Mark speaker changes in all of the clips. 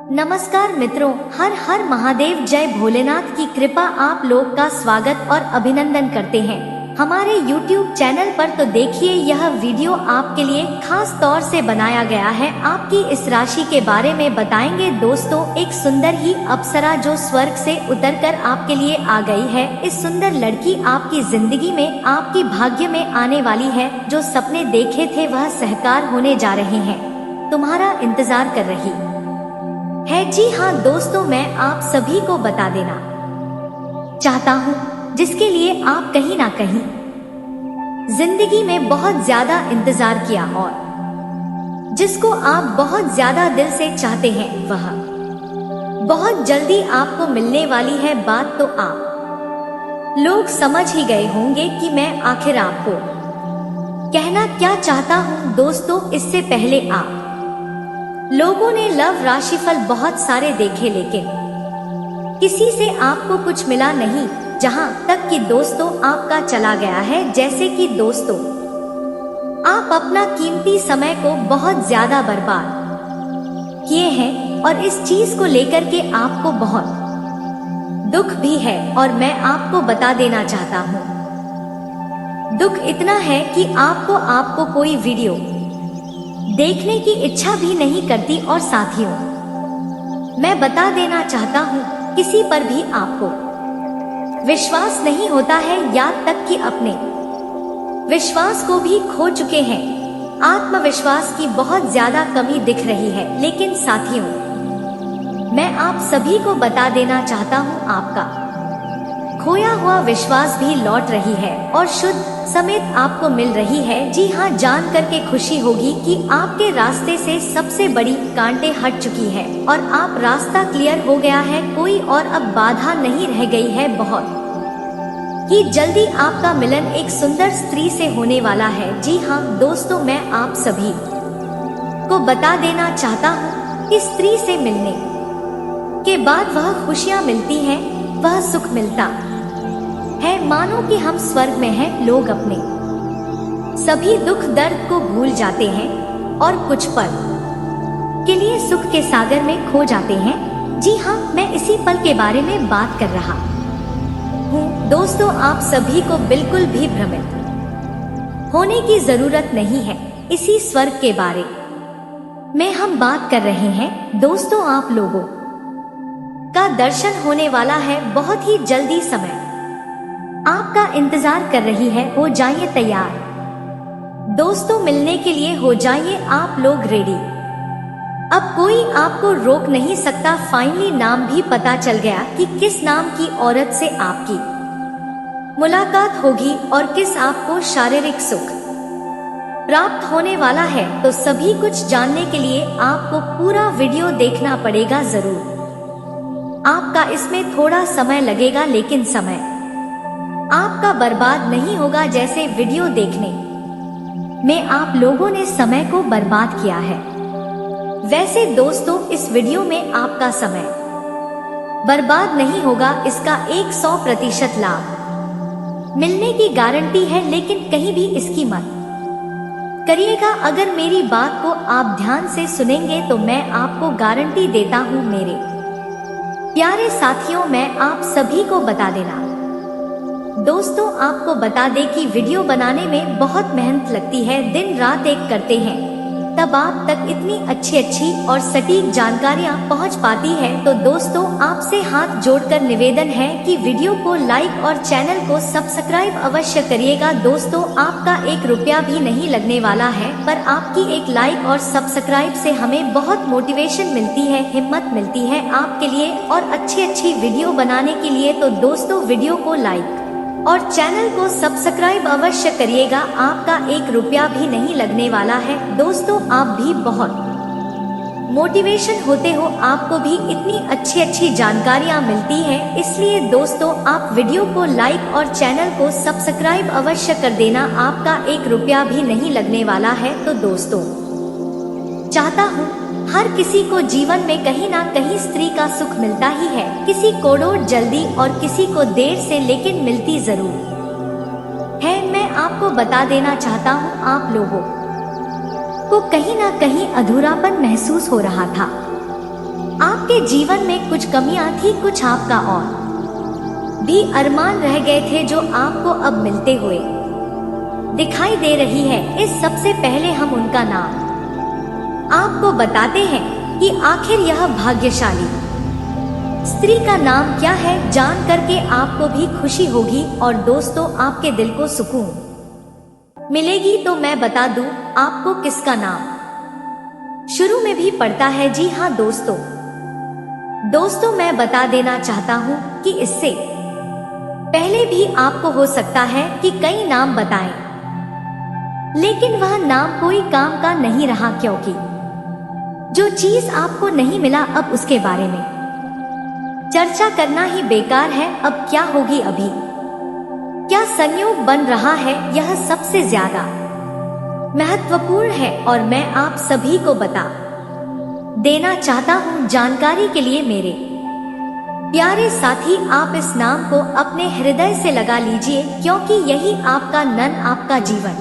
Speaker 1: नमस्कार मित्रों, हर हर महादेव। जय भोलेनाथ की कृपा। आप लोग का स्वागत और अभिनंदन करते हैं हमारे YouTube चैनल पर। तो देखिए, यह वीडियो आपके लिए खास तौर से बनाया गया है। आपकी इस राशि के बारे में बताएंगे दोस्तों। एक सुंदर ही अप्सरा जो स्वर्ग से उतरकर आपके लिए आ गई है। इस सुंदर लड़की आपकी जिंदगी में, आपकी भाग्य में आने वाली है। जो सपने देखे थे वह साकार होने जा रहे हैं। तुम्हारा इंतजार कर रही है। जी हाँ दोस्तों, मैं आप सभी को बता देना चाहता हूँ, जिसके लिए आप कहीं ना कहीं जिंदगी में बहुत ज्यादा इंतजार किया और जिसको आप बहुत ज्यादा दिल से चाहते हैं, वह बहुत जल्दी आपको मिलने वाली है। बात तो आप लोग समझ ही गए होंगे कि मैं आखिर आपको कहना क्या चाहता हूँ दोस्तों। इससे पहले आप लोगों ने लव राशिफल बहुत सारे देखे, लेकिन किसी से आपको कुछ मिला नहीं। जहां तक कि दोस्तों आपका चला गया है। जैसे कि दोस्तों, आप अपना कीमती समय को बहुत ज्यादा बर्बाद किए हैं और इस चीज को लेकर के आपको बहुत दुख भी है। और मैं आपको बता देना चाहता हूँ, दुख इतना है कि आपको कोई वीडियो देखने की इच्छा भी नहीं करती। और साथियों, मैं बता देना चाहता हूँ, किसी पर भी आपको विश्वास नहीं होता है। यहाँ तक कि अपने विश्वास को भी खो चुके हैं। आत्मविश्वास की बहुत ज्यादा कमी दिख रही है। लेकिन साथियों, मैं आप सभी को बता देना चाहता हूँ, आपका खोया हुआ विश्वास भी लौट रही है और शुद्ध समेत आपको मिल रही है। जी हाँ, जान करके खुशी होगी कि आपके रास्ते से सबसे बड़ी कांटे हट चुकी है और आप रास्ता क्लियर हो गया है। कोई और अब बाधा नहीं रह गई है। बहुत ही जल्दी आपका मिलन एक सुंदर स्त्री से होने वाला है। जी हाँ दोस्तों, मैं आप सभी को बता देना चाहता हूँ कि स्त्री से मिलने के बाद वह खुशियाँ मिलती हैं, वह सुख मिलता है। मानो कि हम स्वर्ग में हैं। लोग अपने सभी दुख दर्द को भूल जाते हैं और कुछ पल के लिए सुख के सागर में खो जाते हैं। जी हाँ, मैं इसी पल के बारे में बात कर रहा हूँ दोस्तों। आप सभी को बिल्कुल भी भ्रमित होने की जरूरत नहीं है। इसी स्वर्ग के बारे में हम बात कर रहे हैं दोस्तों। आप लोगों का दर्शन होने वाला है बहुत ही जल्दी। समय आपका इंतजार कर रही है। हो जाइए तैयार दोस्तों, मिलने के लिए हो जाइए आप लोग रेडी। अब कोई आपको रोक नहीं सकता। फाइनली नाम भी पता चल गया कि किस नाम की औरत से आपकी मुलाकात होगी और किस आपको शारीरिक सुख प्राप्त होने वाला है। तो सभी कुछ जानने के लिए आपको पूरा वीडियो देखना पड़ेगा जरूर। आपका इसमें थोड़ा समय लगेगा, लेकिन समय आपका बर्बाद नहीं होगा। जैसे वीडियो देखने में आप लोगों ने समय को बर्बाद किया है, वैसे दोस्तों इस वीडियो में आपका समय बर्बाद नहीं होगा। इसका 100% लाभ मिलने की गारंटी है। लेकिन कहीं भी इसकी मत करिएगा। अगर मेरी बात को आप ध्यान से सुनेंगे तो मैं आपको गारंटी देता हूँ मेरे प्यारे साथियों, मैं आप सभी को बता देना दोस्तों, आपको बता दें कि वीडियो बनाने में बहुत मेहनत लगती है। दिन रात एक करते हैं तब आप तक इतनी अच्छी और सटीक जानकारियां पहुंच पाती है। तो दोस्तों, आपसे हाथ जोड़कर निवेदन है कि वीडियो को लाइक और चैनल को सब्सक्राइब अवश्य करिएगा। दोस्तों, आपका 1 रुपया भी नहीं लगने वाला है, पर आपकी एक लाइक और सब्सक्राइब से हमें बहुत मोटिवेशन मिलती है, हिम्मत मिलती है आपके लिए और अच्छी वीडियो बनाने के लिए। तो दोस्तों, वीडियो को लाइक और चैनल को सब्सक्राइब अवश्य करिएगा। आपका 1 रुपया भी नहीं लगने वाला है। दोस्तों, आप भी बहुत मोटिवेशन होते हो, आपको भी इतनी अच्छी जानकारियां मिलती हैं। इसलिए दोस्तों, आप वीडियो को लाइक और चैनल को सब्सक्राइब अवश्य कर देना। आपका 1 रुपया भी नहीं लगने वाला है। तो दोस्तों, चाहता हूँ हर किसी को जीवन में कहीं ना कहीं स्त्री का सुख मिलता ही है। किसी को जल्दी और किसी को देर से, लेकिन मिलती जरूर है। मैं आपको बता देना चाहता हूँ, आप लोगों को कहीं ना कहीं अधूरापन महसूस हो रहा था। आप आपके जीवन में कुछ कमियां थी, कुछ आपका और भी अरमान रह गए थे जो आपको अब मिलते हुए दिखाई दे रही है। इस सबसे पहले हम उनका नाम आपको बताते हैं कि आखिर यह भाग्यशाली स्त्री का नाम क्या है। जान करके आपको भी खुशी होगी और दोस्तों आपके दिल को सुकून मिलेगी। तो मैं बता दूं आपको किसका नाम शुरू में भी पड़ता है। जी हाँ दोस्तों मैं बता देना चाहता हूँ कि इससे पहले भी आपको हो सकता है कि कई नाम बताएं, लेकिन वह नाम कोई काम का नहीं रहा, क्योंकि जो चीज आपको नहीं मिला अब उसके बारे में चर्चा करना ही बेकार है। अब क्या होगी, अभी क्या संयोग बन रहा है, यह सबसे ज्यादा महत्वपूर्ण है और मैं आप सभी को बता देना चाहता हूँ। जानकारी के लिए मेरे प्यारे साथी, आप इस नाम को अपने हृदय से लगा लीजिए, क्योंकि यही आपका आपका जीवन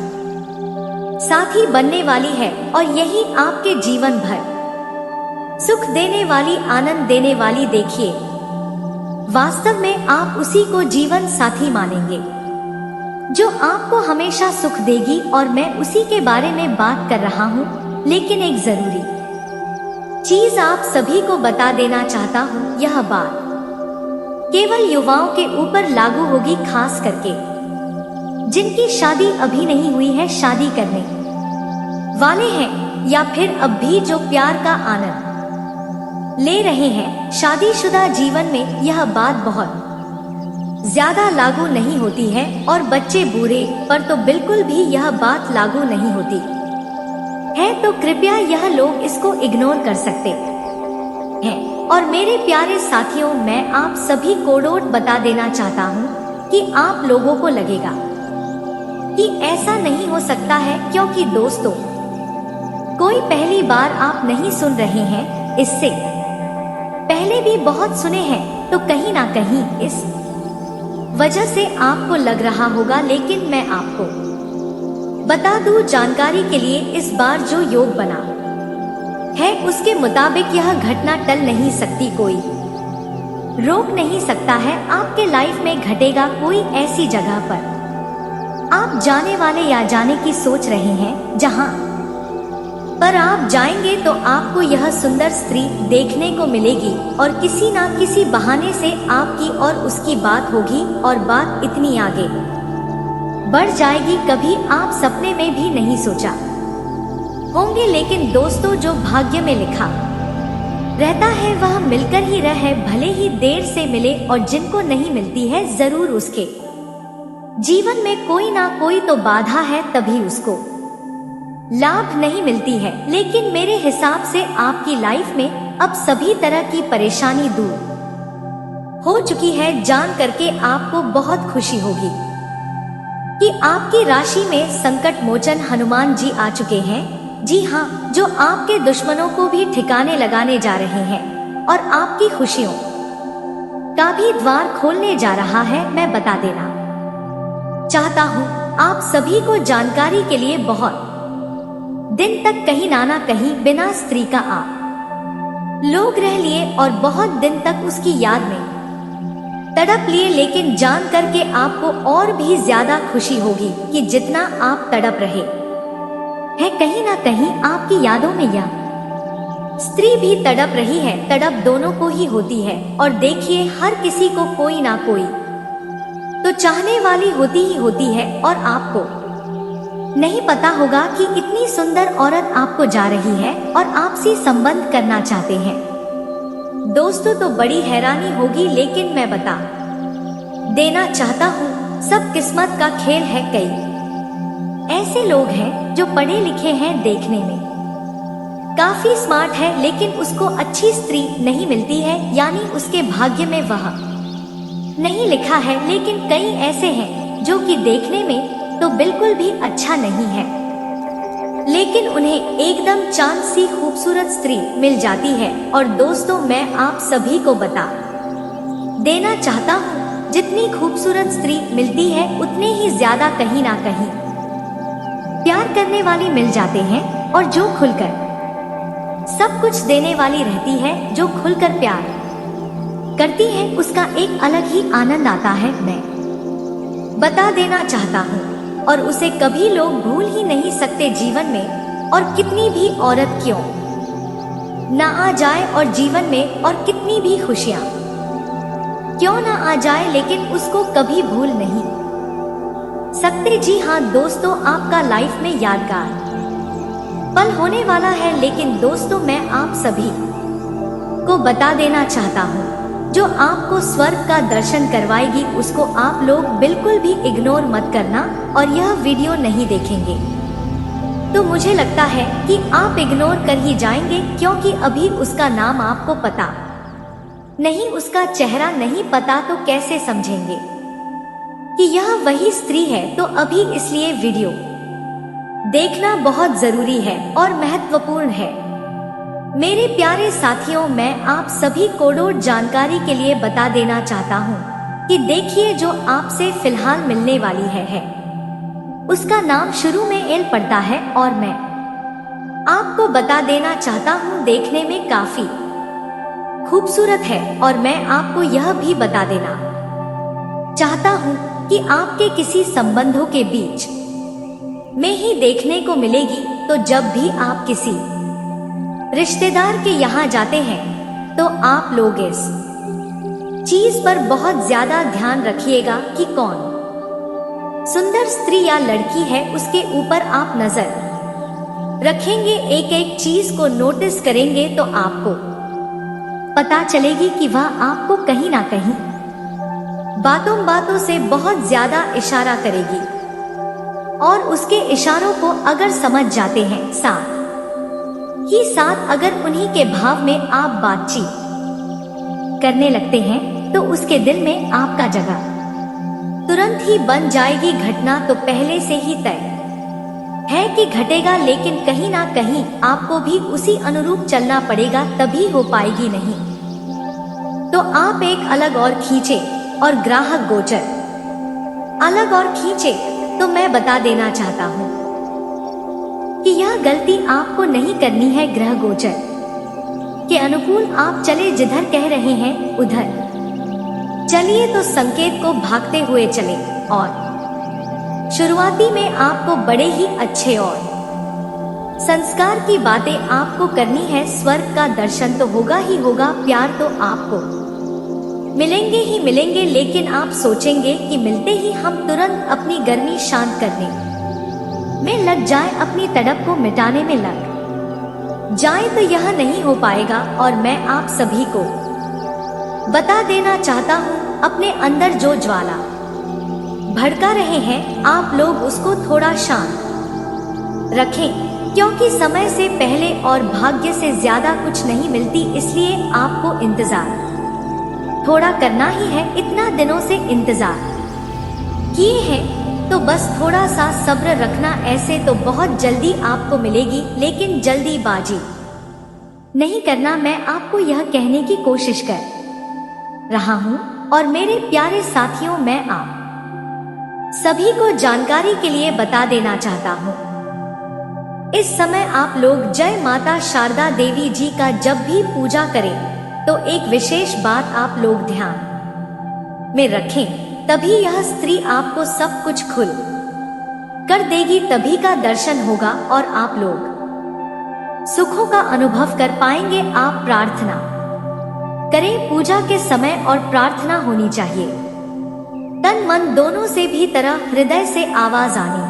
Speaker 1: साथी बनने वाली है और यही आपके जीवन भर सुख देने वाली, आनंद देने वाली। देखिए, वास्तव में आप उसी को जीवन साथी मानेंगे जो आपको हमेशा सुख देगी, और मैं उसी के बारे में बात कर रहा हूँ। लेकिन एक जरूरी चीज आप सभी को बता देना चाहता हूँ, यह बात केवल युवाओं के ऊपर लागू होगी, खास करके जिनकी शादी अभी नहीं हुई है, शादी करने वाले हैं, या फिर अब भी जो प्यार का आनंद ले रहे हैं। शादीशुदा जीवन में यह बात बहुत ज्यादा लागू नहीं होती है, और बच्चे बूढ़े पर तो बिल्कुल भी यह बात लागू नहीं होती है। तो कृपया यह लोग इसको इग्नोर कर सकते हैं। और मेरे प्यारे साथियों, मैं आप सभी को डोट बता देना चाहता हूँ कि आप लोगों को लगेगा कि ऐसा नहीं हो सकता है, क्योंकि दोस्तों कोई पहली बार आप नहीं सुन रहे हैं, इससे पहले भी बहुत सुने हैं। तो कहीं ना कहीं इस वजह से आपको लग रहा होगा, लेकिन मैं आपको बता दूं जानकारी के लिए, इस बार जो योग बना है उसके मुताबिक यह घटना टल नहीं सकती, कोई रोक नहीं सकता है। आपके लाइफ में घटेगा कोई ऐसी जगह पर आप जाने वाले या जाने की सोच रहे हैं, जहां पर आप जाएंगे तो आपको यह सुंदर स्त्री देखने को मिलेगी, और किसी ना किसी बहाने से आपकी और उसकी बात होगी, और बात इतनी आगे बढ़ जाएगी कभी आप सपने में भी नहीं सोचा होंगे। लेकिन दोस्तों, जो भाग्य में लिखा रहता है वह मिलकर ही रहे, भले ही देर से मिले, और जिनको नहीं मिलती है जरूर उसके जीवन में कोई ना कोई तो बाधा है, तभी उसको लाभ नहीं मिलती है। लेकिन मेरे हिसाब से आपकी लाइफ में अब सभी तरह की परेशानी दूर हो चुकी है। जान करके आपको बहुत खुशी होगी कि आपकी राशि में संकट मोचन हनुमान जी आ चुके हैं। जी हाँ, जो आपके दुश्मनों को भी ठिकाने लगाने जा रहे हैं और आपकी खुशियों का भी द्वार खोलने जा रहा है। मैं बता देना चाहता हूँ आप सभी को जानकारी के लिए, बहुत दिन तक कहीं ना कहीं बिना स्त्री का आप लोग रह लिए और बहुत दिन तक उसकी याद में तड़प लिए। लेकिन जान करके आपको और भी ज्यादा खुशी होगी कि जितना आप तड़प रहे हैं, कहीं ना कहीं आपकी यादों में यह स्त्री भी तड़प रही है। तड़प दोनों को ही होती है, और देखिए हर किसी को कोई ना कोई तो चाहने वाली होती ही होती है, और आपको नहीं पता होगा कि इतनी सुंदर औरत आपको जा रही है और आपसे संबंध करना चाहते हैं। दोस्तों, तो बड़ी हैरानी होगी, लेकिन मैं बता देना चाहता हूँ सब किस्मत का खेल है। कई ऐसे लोग हैं जो पढ़े लिखे हैं, देखने में काफी स्मार्ट है, लेकिन उसको अच्छी स्त्री नहीं मिलती है, यानी उसके भाग्य में वह नहीं लिखा है। लेकिन कई ऐसे हैं जो कि देखने में तो बिल्कुल भी अच्छा नहीं है, लेकिन उन्हें एकदम चांद सी खूबसूरत स्त्री मिल जाती है। और दोस्तों, मैं आप सभी को बता देना चाहता हूँ, जितनी खूबसूरत स्त्री मिलती है उतने ही ज्यादा कहीं ना कहीं प्यार करने वाले मिल जाते हैं, और जो खुलकर सब कुछ देने वाली रहती है। जो खुलकर प्यार करती है उसका एक अलग ही आनंद आता है। मैं बता देना चाहता हूँ और उसे कभी लोग भूल ही नहीं सकते जीवन में। और कितनी भी औरत क्यों ना आ जाए और जीवन में, और कितनी भी खुशियाँ क्यों ना आ जाए, लेकिन उसको कभी भूल नहीं सकते। जी हाँ दोस्तों, आपका लाइफ में यादगार पल होने वाला है। लेकिन दोस्तों, मैं आप सभी को बता देना चाहता हूँ, जो आपको स्वर्ग का दर्शन करवाएगी उसको आप लोग बिल्कुल भी इग्नोर मत करना और यह वीडियो नहीं देखेंगे तो मुझे लगता है कि आप इग्नोर कर ही जाएंगे, क्योंकि अभी उसका नाम आपको पता नहीं, उसका चेहरा नहीं पता, तो कैसे समझेंगे कि यह वही स्त्री है। तो अभी इसलिए वीडियो देखना बहुत जरूरी है और महत्वपूर्ण है। मेरे प्यारे साथियों, मैं आप सभी कोडोड जानकारी के लिए बता देना चाहता हूँ कि देखिए, जो आपसे फिलहाल मिलने वाली है उसका नाम शुरू में एल पड़ता है और मैं आपको बता देना चाहता हूँ देखने में काफी खूबसूरत है। और मैं आपको यह भी बता देना चाहता हूँ कि आपके किसी संबंधों के बीच में ही देखने को मिलेगी। तो जब भी आप किसी रिश्तेदार के यहाँ जाते हैं तो आप लोग इस चीज पर बहुत ज्यादा ध्यान रखिएगा कि कौन सुंदर स्त्री या लड़की है, उसके ऊपर आप नजर रखेंगे, एक एक चीज को नोटिस करेंगे तो आपको पता चलेगी कि वह आपको कहीं ना कहीं बातों बातों से बहुत ज्यादा इशारा करेगी। और उसके इशारों को अगर समझ जाते हैं, साथ ही साथ अगर उन्हीं के भाव में आप बातचीत करने लगते हैं तो उसके दिल में आपका जगह तुरंत ही बन जाएगी। घटना तो पहले से ही तय है कि घटेगा, लेकिन कहीं ना कहीं आपको भी उसी अनुरूप चलना पड़ेगा, तभी हो पाएगी। नहीं तो आप एक अलग और खींचे और ग्राहक गोचर अलग और खींचे। तो मैं बता देना चाहता हूँ कि यह गलती आपको नहीं करनी है। ग्रह गोचर के अनुकूल आप चले, जिधर कह रहे हैं उधर चलिए। तो संकेत को भागते हुए चले और शुरुआती में आपको बड़े ही अच्छे और संस्कार की बातें आपको करनी है। स्वर्ग का दर्शन तो होगा ही होगा, प्यार तो आपको मिलेंगे ही मिलेंगे, लेकिन आप सोचेंगे कि मिलते ही हम तुरंत अपनी गर्मी शांत करने में लग जाएं, अपनी तड़प को मिटाने में लग जाएं, तो यह नहीं हो पाएगा। और मैं आप सभी को बता देना चाहता हूँ, अपने अंदर जो ज्वाला भड़का रहे हैं आप लोग उसको थोड़ा शांत रखें, क्योंकि समय से पहले और भाग्य से ज्यादा कुछ नहीं मिलती। इसलिए आपको इंतजार थोड़ा करना ही है। इतना दिनों से इंतजार किए हैं तो बस थोड़ा सा सब्र रखना। ऐसे तो बहुत जल्दी आपको मिलेगी, लेकिन जल्दीबाजी नहीं करना। मैं आपको यह कहने की कोशिश कर रहा हूँ। और मेरे प्यारे साथियों, मैं आप सभी को जानकारी के लिए बता देना चाहता हूँ, इस समय आप लोग जय माता शारदा देवी जी का जब भी पूजा करें तो एक विशेष बात आप लोग ध्यान में रखें, तभी यह स्त्री आपको सब कुछ खुल कर देगी, तभी का दर्शन होगा और आप लोग सुखों का अनुभव कर पाएंगे। आप प्रार्थना करें, पूजा के समय और प्रार्थना होनी चाहिए तन मन दोनों से भी तरह हृदय से आवाज आनी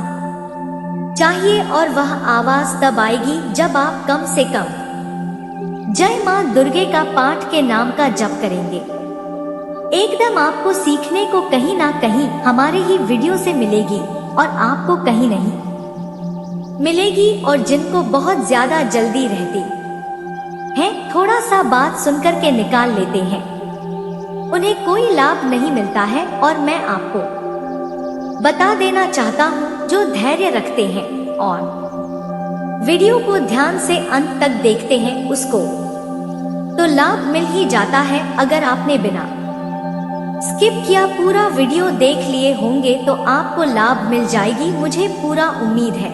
Speaker 1: चाहिए। और वह आवाज तब आएगी जब आप कम से कम जय मां दुर्गे का पाठ के नाम का जप करेंगे। एकदम आपको सीखने को कहीं ना कहीं हमारे ही वीडियो से मिलेगी और आपको कहीं नहीं मिलेगी। और जिनको बहुत ज्यादा जल्दी रहती है, थोड़ा सा बात सुनकर के निकाल लेते हैं, उन्हें कोई लाभ नहीं मिलता है। और मैं आपको बता देना चाहता हूँ, जो धैर्य रखते हैं और वीडियो को ध्यान से अंत तक देखते हैं उसको तो लाभ मिल ही जाता है। अगर आपने बिना स्किप किया पूरा वीडियो देख लिए होंगे तो आपको लाभ मिल जाएगी, मुझे पूरा उम्मीद है।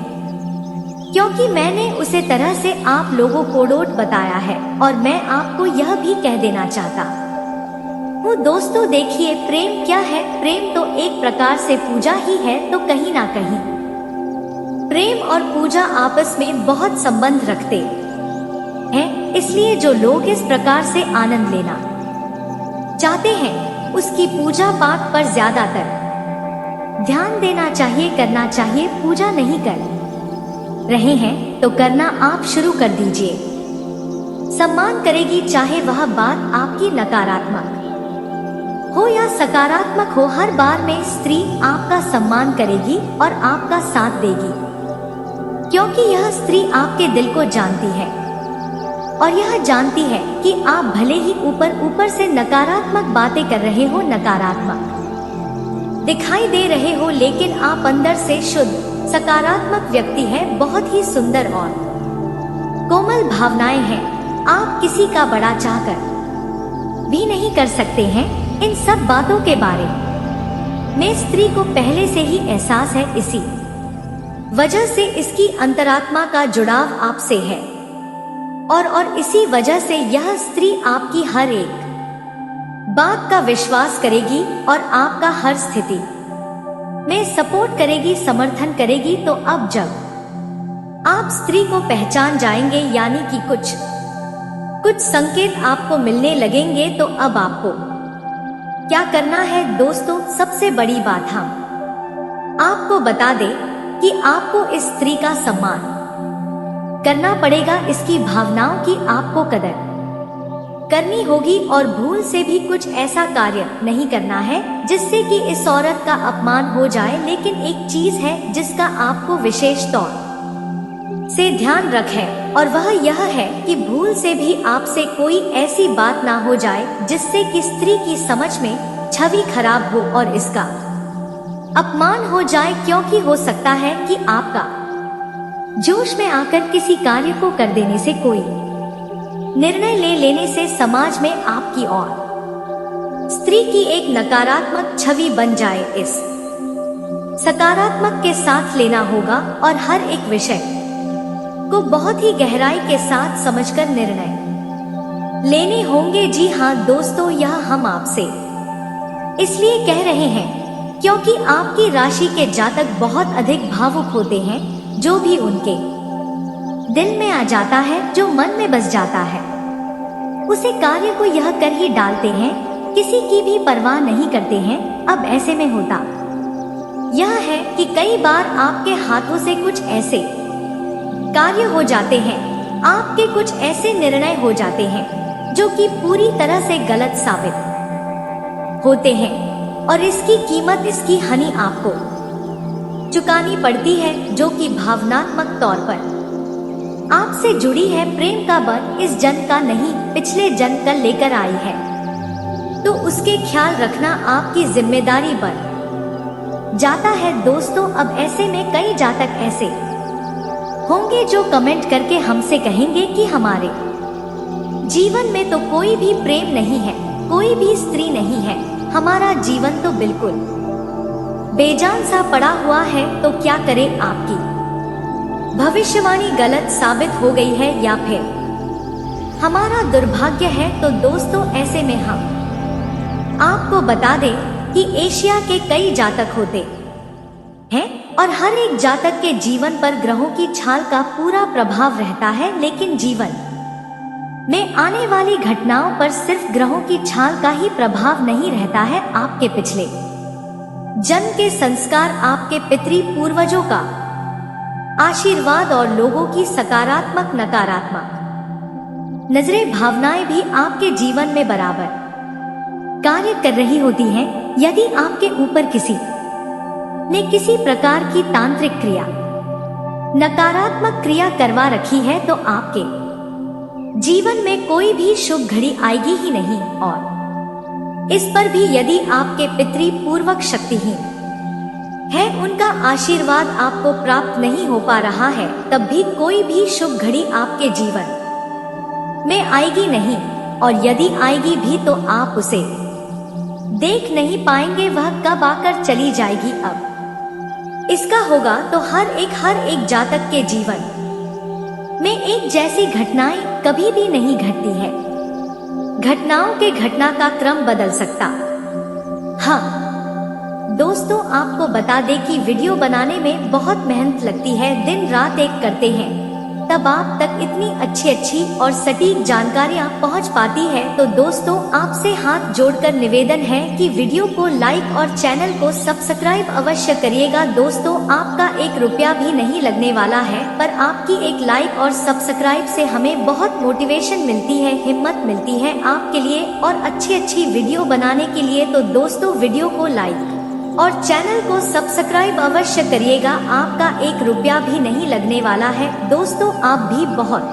Speaker 1: क्योंकि मैंने उसे तरह से आप लोगों को डोट बताया है और मैं आपको यह भी कह देना चाहता हूँ दोस्तों, देखिए प्रेम क्या है। प्रेम तो एक प्रकार से पूजा ही है, तो कहीं ना कहीं प्रेम और पूजा आपस में बहुत संबंध रखते हैं। इसलिए जो लोग इस प्रकार से आनंद लेना चाहते हैं उसकी पूजा पाठ पर ज्यादातर ध्यान देना चाहिए, करना चाहिए। पूजा नहीं कर रहे हैं तो करना आप शुरू कर दीजिए। सम्मान करेगी, चाहे वह बात आपकी नकारात्मक हो या सकारात्मक हो, हर बार में स्त्री आपका सम्मान करेगी और आपका साथ देगी, क्योंकि यह स्त्री आपके दिल को जानती है और यह जानती है कि आप भले ही ऊपर ऊपर से नकारात्मक बातें कर रहे हो, नकारात्मक दिखाई दे रहे हो, लेकिन आप अंदर से शुद्ध सकारात्मक व्यक्ति है। बहुत ही सुंदर और कोमल भावनाएं हैं। आप किसी का बड़ा चाहकर भी नहीं कर सकते हैं। इन सब बातों के बारे में स्त्री को पहले से ही एहसास है, इसी वजह से इसकी अंतरात्मा का जुड़ाव आपसे है और इसी वजह से यह स्त्री आपकी हर एक बात का विश्वास करेगी और आपका हर स्थिति में सपोर्ट करेगी, समर्थन करेगी। तो अब जब आप स्त्री को पहचान जाएंगे, यानी कि कुछ संकेत आपको मिलने लगेंगे, तो अब आपको क्या करना है दोस्तों? सबसे बड़ी बात हम आपको बता दें कि आपको इस स्त्री का सम्मान करना पड़ेगा, इसकी भावनाओं की आपको कदर करनी होगी और भूल से भी कुछ ऐसा कार्य नहीं करना है जिससे कि इस औरत का अपमान हो जाए। लेकिन एक चीज है जिसका आपको विशेष तौर से ध्यान रखें और वह यह है कि भूल से भी आपसे कोई ऐसी बात ना हो जाए जिससे कि स्त्री की समझ में छवि खराब हो और इसका अपमान हो जाए, क्योंकि हो सकता है कि आपका जोश में आकर किसी कार्य को कर देने से, कोई निर्णय ले लेने से समाज में आपकी और स्त्री की एक नकारात्मक छवि बन जाए। इस सकारात्मक के साथ लेना होगा और हर एक विषय को बहुत ही गहराई के साथ समझकर निर्णय लेने होंगे। जी हाँ दोस्तों, यह हम आपसे इसलिए कह रहे हैं क्योंकि आपकी राशि के जातक बहुत अधिक भावुक होते हैं। जो भी उनके दिल में आ जाता है, जो मन में बस जाता है, उसे कार्य को यह कर ही डालते हैं, किसी की भी परवाह नहीं करते हैं। अब ऐसे में होता यह है कि कई बार आपके हाथों से कुछ ऐसे कार्य हो जाते हैं, आपके कुछ ऐसे निर्णय हो जाते हैं जो कि पूरी तरह से गलत साबित होते हैं और इसकी कीमत, इसकी हानि आपको चुकानी पड़ती है, जो कि भावनात्मक तौर पर आपसे जुड़ी है। प्रेम का बर इस जन्म का नहीं, पिछले जन्म का लेकर आई है, तो उसके ख्याल रखना आपकी जिम्मेदारी बन जाता है दोस्तों। अब ऐसे में कई जातक ऐसे होंगे जो कमेंट करके हमसे कहेंगे कि हमारे जीवन में तो कोई भी प्रेम नहीं है, कोई भी स्त्री नहीं है, हमारा जीवन तो बिल्कुल बेजान सा पड़ा हुआ है। तो क्या करें? आपकी भविष्यवाणी गलत साबित हो गई है या फिर हमारा दुर्भाग्य है। तो दोस्तों, ऐसे में हम आपको बता दें कि एशिया के कई जातक होते हैं और हर एक जातक के जीवन पर ग्रहों की छाल का पूरा प्रभाव रहता है, लेकिन जीवन में आने वाली घटनाओं पर सिर्फ ग्रहों की छाल का ही प्रभाव नहीं रहता है। आपके पिछले जन्म के संस्कार, आपके पितृ पूर्वजों का आशीर्वाद और लोगों की सकारात्मक नकारात्मक नजरें, भावनाएं भी आपके जीवन में बराबर कार्य कर रही होती हैं। यदि आपके ऊपर किसी ने किसी प्रकार की तांत्रिक क्रिया, नकारात्मक क्रिया करवा रखी है, तो आपके जीवन में कोई भी शुभ घड़ी आएगी ही नहीं। और इस पर भी यदि आपके पितृ पूर्वक शक्तिहीन है, उनका आशीर्वाद आपको प्राप्त नहीं हो पा रहा है, तब भी कोई भी शुभ घड़ी आपके जीवन में आएगी नहीं। और यदि आएगी भी तो आप उसे देख नहीं पाएंगे, वह कब आकर चली जाएगी। अब इसका होगा तो हर एक जातक के जीवन में एक जैसी घटनाएं कभी भी नहीं घटती है। घटनाओं के घटना का क्रम बदल सकता। हाँ दोस्तों, आपको बता दें कि वीडियो बनाने में बहुत मेहनत लगती है, दिन रात एक करते हैं तब आप तक इतनी अच्छी और सटीक जानकारियाँ पहुँच पाती है। तो दोस्तों, आपसे हाथ जोड़कर निवेदन है कि वीडियो को लाइक और चैनल को सब्सक्राइब अवश्य करिएगा। दोस्तों, आपका 1 रुपया भी नहीं लगने वाला है, पर आपकी एक लाइक और सब्सक्राइब से हमें बहुत मोटिवेशन मिलती है, हिम्मत मिलती है आपके लिए और अच्छी वीडियो बनाने के लिए। तो दोस्तों, वीडियो को लाइक और चैनल को सब्सक्राइब अवश्य करिएगा, आपका 1 रुपया भी नहीं लगने वाला है। दोस्तों, आप भी बहुत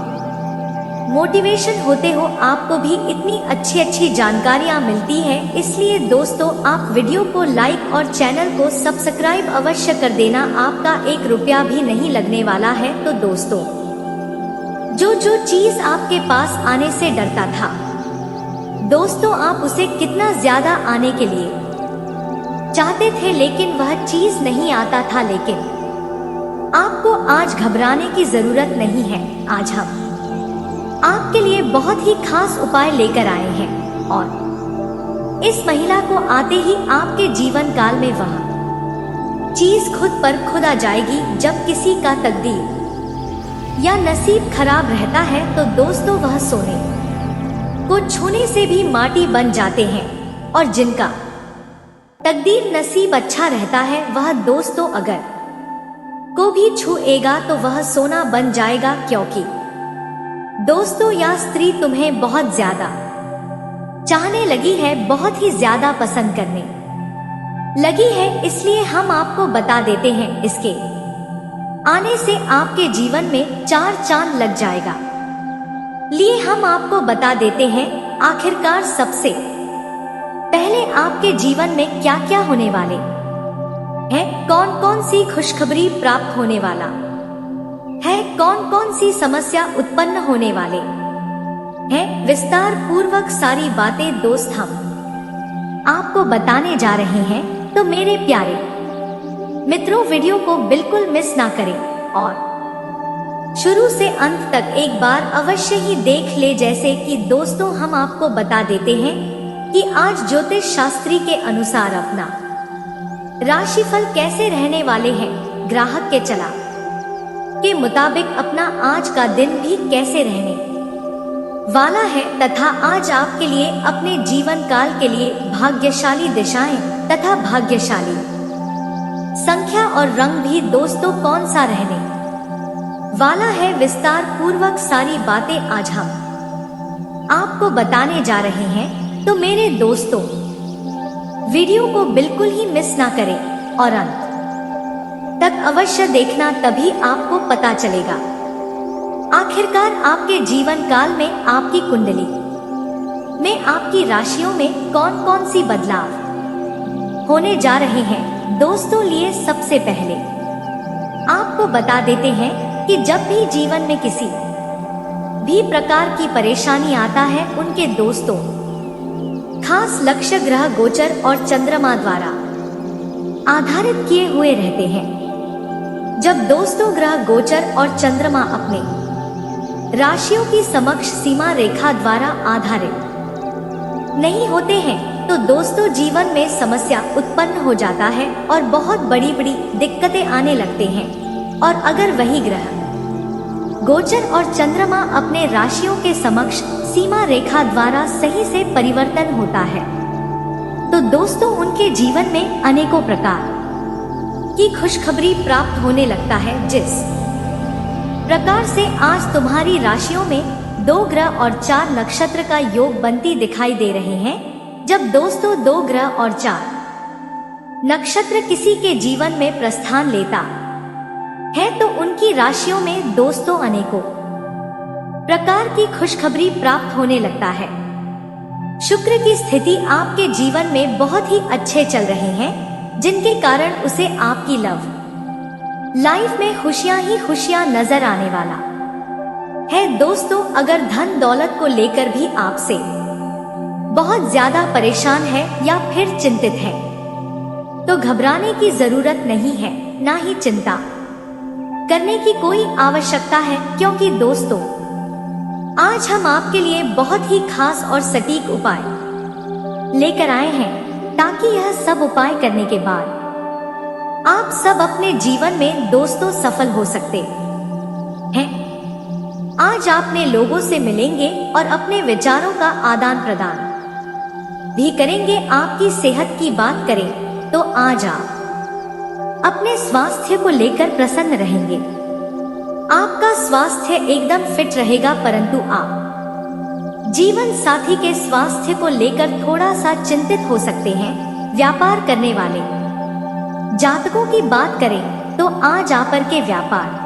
Speaker 1: मोटिवेशन होते हो, आपको भी इतनी अच्छी जानकारियाँ मिलती है, इसलिए दोस्तों आप वीडियो को लाइक और चैनल को सब्सक्राइब अवश्य कर देना, आपका 1 रुपया भी नहीं लगने वाला है। तो दोस्तों, जो चीज आपके पास आने से डरता था, दोस्तों आप उसे कितना ज्यादा आने के लिए चाहते थे, लेकिन वह चीज नहीं आता था। लेकिन आपको आज घबराने की जरूरत नहीं है। आज हम आपके लिए बहुत ही खास उपाय लेकर आए हैं और इस महिला को आते ही आपके जीवन काल में वह चीज खुद पर खुद आ जाएगी। जब किसी का तकदीर या नसीब खराब रहता है तो दोस्तों वह सोने को छूने से भी माटी बन जाते हैं, और जिनका तकदीर नसीब अच्छा रहता है वह दोस्तों अगर को भी छूएगा तो वह सोना बन जाएगा। क्योंकि दोस्तों या स्त्री तुम्हें बहुत ज्यादा चाहने लगी है, बहुत ही ज्यादा पसंद करने लगी है, इसलिए हम आपको बता देते हैं इसके आने से आपके जीवन में 4 चांद लग जाएगा। लिए हम आपको बता देते हैं आखिरकार सबसे पहले आपके जीवन में क्या क्या होने वाले हैं, कौन कौन सी खुशखबरी प्राप्त होने वाला है, कौन कौन सी समस्या उत्पन्न होने वाले हैं, विस्तार पूर्वक सारी बातें दोस्त हम आपको बताने जा रहे हैं। तो मेरे प्यारे मित्रों, वीडियो को बिल्कुल मिस ना करें और शुरू से अंत तक एक बार अवश्य ही देख ले। जैसे कि दोस्तों हम आपको बता देते हैं कि आज ज्योतिष शास्त्री के अनुसार अपना राशिफल कैसे रहने वाले हैं, ग्राहक के चला के मुताबिक अपना आज का दिन भी कैसे रहने वाला है, तथा आज आपके लिए अपने जीवन काल के लिए भाग्यशाली दिशाएं तथा भाग्यशाली संख्या और रंग भी दोस्तों कौन सा रहने वाला है, विस्तार पूर्वक सारी बातें आज हम आपको बताने जा रहे हैं। तो मेरे दोस्तों, वीडियो को बिल्कुल ही मिस ना करें और अंत तक अवश्य देखना, तभी आपको पता चलेगा आखिरकार आपके जीवन काल में आपकी कुंडली में आपकी राशियों में कौन कौन सी बदलाव होने जा रहे हैं। दोस्तों, लिए सबसे पहले आपको बता देते हैं कि जब भी जीवन में किसी भी प्रकार की परेशानी आता है, उनके दोस्तों खास लक्ष्य ग्रह गोचर और चंद्रमा द्वारा आधारित किए हुए रहते हैं। जब दोस्तों ग्रह गोचर और चंद्रमा अपने राशियों की समक्ष सीमा रेखा द्वारा आधारित नहीं होते हैं तो दोस्तों जीवन में समस्या उत्पन्न हो जाता है और बहुत बड़ी दिक्कतें आने लगते हैं। और अगर वही ग्रह गोचर और चंद्रमा अपने राशियों के समक्ष सीमा रेखा द्वारा सही से परिवर्तन होता है तो दोस्तों उनके जीवन में अनेकों प्रकार की खुशखबरी प्राप्त होने लगता है। जिस प्रकार से आज तुम्हारी राशियों में 2 ग्रह और 4 नक्षत्र का योग बनती दिखाई दे रहे हैं। जब दोस्तों 2 ग्रह और 4 नक्षत्र किसी के जीवन में प्रस्थान लेता है तो उनकी राशियों में दोस्तों अनेकों प्रकार की खुशखबरी प्राप्त होने लगता है। शुक्र की स्थिति आपके जीवन में बहुत ही अच्छे चल रहे हैं, जिनके कारण उसे आपकी लव लाइफ में खुशियां ही खुशियां नजर आने वाला है। दोस्तों, अगर धन दौलत को लेकर भी आपसे बहुत ज्यादा परेशान है या फिर चिंतित है तो घबराने की जरूरत नहीं है, ना ही चिंता करने की कोई आवश्यकता है, क्योंकि दोस्तों आज हम आपके लिए बहुत ही खास और सटीक उपाय लेकर आए हैं, ताकि यह सब उपाय करने के बाद आप सब अपने जीवन में दोस्तों सफल हो सकते हैं। आज आपने लोगों से मिलेंगे और अपने विचारों का आदान प्रदान भी करेंगे। आपकी सेहत की बात करें तो आज आप अपने स्वास्थ्य को लेकर प्रसन्न रहेंगे। आपका स्वास्थ्य एकदम फिट रहेगा, परंतु आप जीवन साथी के स्वास्थ्य को लेकर थोड़ा सा चिंतित हो सकते हैं। व्यापार करने वाले जातकों की बात करें तो आज आपके के व्यापार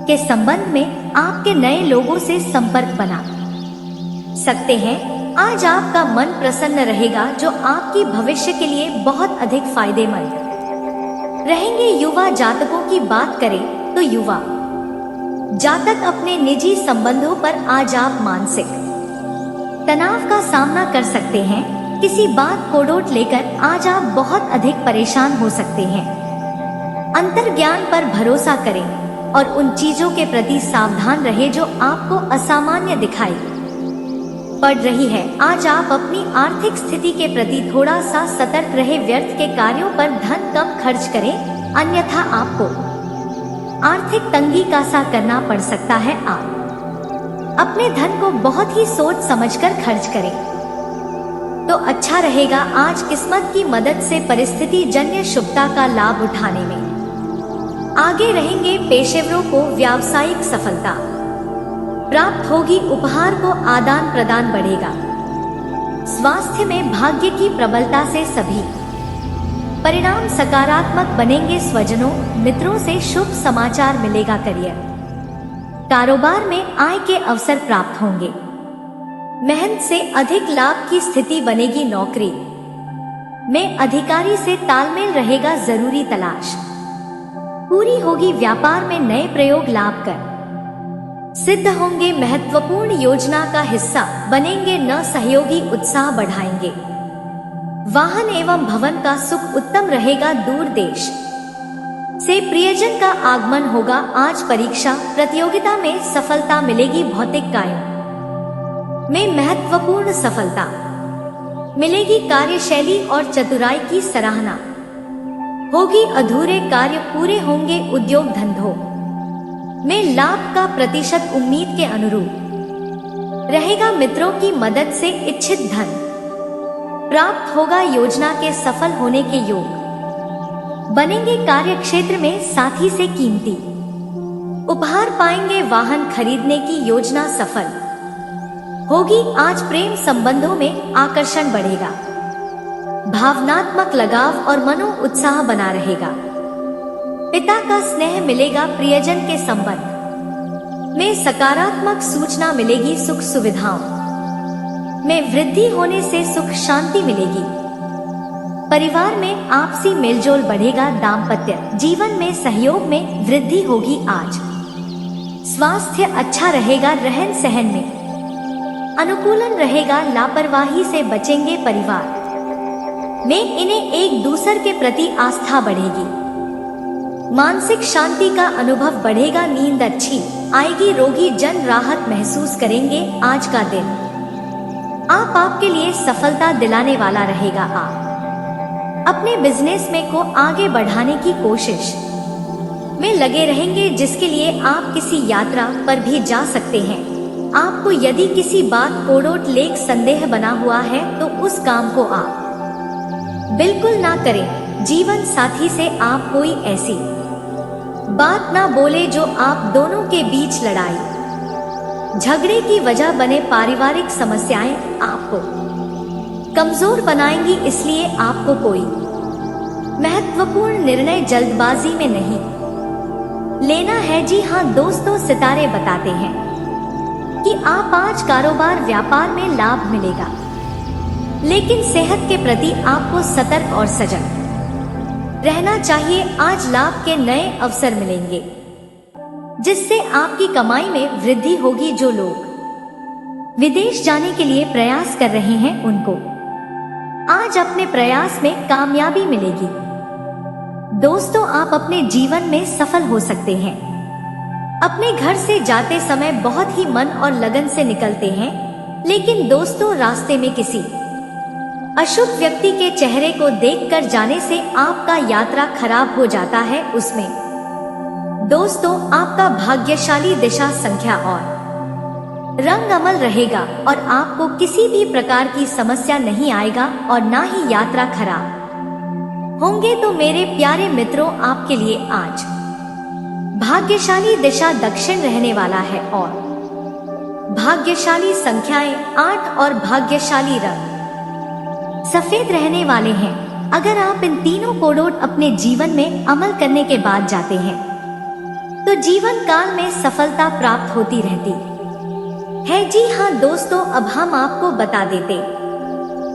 Speaker 1: के संबंध में आपके नए लोगों से संपर्क बना सकते हैं। आज आपका मन प्रसन्न रहेगा, जो आपकी भविष्य के लिए बहुत अधिक फायदेमंद रहेंगे। युवा जातकों की बात करें तो युवा जातक अपने निजी संबंधों पर आज आप मानसिक तनाव का सामना कर सकते हैं। किसी बात को डोट लेकर आज आप बहुत अधिक परेशान हो सकते हैं। अंतर्ज्ञान पर भरोसा करें और उन चीजों के प्रति सावधान रहे जो आपको असामान्य दिखाई पड़ रही है। आज आप अपनी आर्थिक स्थिति के प्रति थोड़ा सा सतर्क रहे। व्यर्थ के कार्यों पर धन कम खर्च करें, अन्यथा आपको आर्थिक तंगी का सामना करना पड़ सकता है। आप अपने धन को बहुत ही सोच समझकर खर्च करें तो अच्छा रहेगा। आज किस्मत की मदद से परिस्थिति जन्य शुभता का लाभ उठाने में आगे रहेंगे। पेशेवरों को व्यावसायिक सफलता प्राप्त होगी। उपहार को आदान प्रदान बढ़ेगा। स्वास्थ्य में भाग्य की प्रबलता से सभी परिणाम सकारात्मक बनेंगे। स्वजनों मित्रों से शुभ समाचार मिलेगा। करियर कारोबार में आय के अवसर प्राप्त होंगे। मेहनत से अधिक लाभ की स्थिति बनेगी। नौकरी में अधिकारी से तालमेल रहेगा। जरूरी तलाश पूरी होगी। व्यापार में नए प्रयोग लाभ कर सिद्ध होंगे। महत्वपूर्ण योजना का हिस्सा बनेंगे। न सहयोगी उत्साह बढ़ाएंगे। वाहन एवं भवन का सुख उत्तम रहेगा। दूर देश से प्रियजन का आगमन होगा। आज परीक्षा प्रतियोगिता में सफलता मिलेगी। भौतिक कार्यों में महत्वपूर्ण सफलता मिलेगी। कार्यशैली और चतुराई की सराहना होगी। अधूरे कार्य पूरे होंगे। उद्योग धंधों में लाभ का प्रतिशत उम्मीद के अनुरूप रहेगा। मित्रों की मदद से इच्छित धन प्राप्त होगा। योजना के सफल होने के योग बनेंगे। कार्य क्षेत्र में साथी से कीमती उपहार पाएंगे। वाहन खरीदने की योजना सफल होगी। आज प्रेम संबंधों में आकर्षण बढ़ेगा। भावनात्मक लगाव और मनो उत्साह बना रहेगा। पिता का स्नेह मिलेगा। प्रियजन के संबंध में सकारात्मक सूचना मिलेगी। सुख सुविधाओं में वृद्धि होने से सुख शांति मिलेगी। परिवार में आपसी मेलजोल बढ़ेगा। दाम्पत्य जीवन में सहयोग में वृद्धि होगी। आज स्वास्थ्य अच्छा रहेगा। रहन सहन में अनुकूलन रहेगा। लापरवाही से बचेंगे। परिवार में इन्हें एक दूसरे के प्रति आस्था बढ़ेगी। मानसिक शांति का अनुभव बढ़ेगा। नींद अच्छी आएगी। रोगी जन राहत महसूस करेंगे। आज का दिन आपके लिए सफलता दिलाने वाला रहेगा। आप अपने बिजनेस में को आगे बढ़ाने की कोशिश में लगे रहेंगे, जिसके लिए आप किसी यात्रा पर भी जा सकते हैं। आपको यदि किसी बात को डोट लेकर संदेह बना हुआ है तो उस काम को आप बिल्कुल ना करें। जीवन साथी से आप कोई ऐसी बात ना बोले जो आप दोनों के बीच लड़ाई झगड़े की वजह बने। पारिवारिक समस्याएं आपको कमजोर बनाएंगी, इसलिए आपको कोई महत्वपूर्ण निर्णय जल्दबाजी में नहीं लेना है। जी हाँ दोस्तों, सितारे बताते हैं कि आप आज कारोबार व्यापार में लाभ मिलेगा, लेकिन सेहत के प्रति आपको सतर्क और सजग रहना चाहिए। आज लाभ के नए अवसर मिलेंगे, जिससे आपकी कमाई में वृद्धि होगी। जो लोग विदेश जाने के लिए प्रयास कर रहे हैं, उनको आज अपने प्रयास में कामयाबी मिलेगी। दोस्तों, आप अपने जीवन में सफल हो सकते हैं। अपने घर से जाते समय बहुत ही मन और लगन से निकलते हैं, लेकिन दोस्तों रास्ते में किसी अशुभ व्यक्ति के चेहरे को देखकर जाने से आपका यात्रा खराब हो जाता है। उसमें दोस्तों आपका भाग्यशाली दिशा, संख्या और रंग अमल रहेगा और आपको किसी भी प्रकार की समस्या नहीं आएगा और ना ही यात्रा खराब होंगे। तो मेरे प्यारे मित्रों, आपके लिए आज भाग्यशाली दिशा दक्षिण रहने वाला है और भाग्यशाली संख्याएं 8 और भाग्यशाली रंग सफेद रहने वाले हैं। अगर आप इन तीनों कोडों अपने जीवन में अमल करने के बाद जाते हैं तो जीवन काल में सफलता प्राप्त होती रहती है। जी हाँ दोस्तों, अब हम आपको बता देते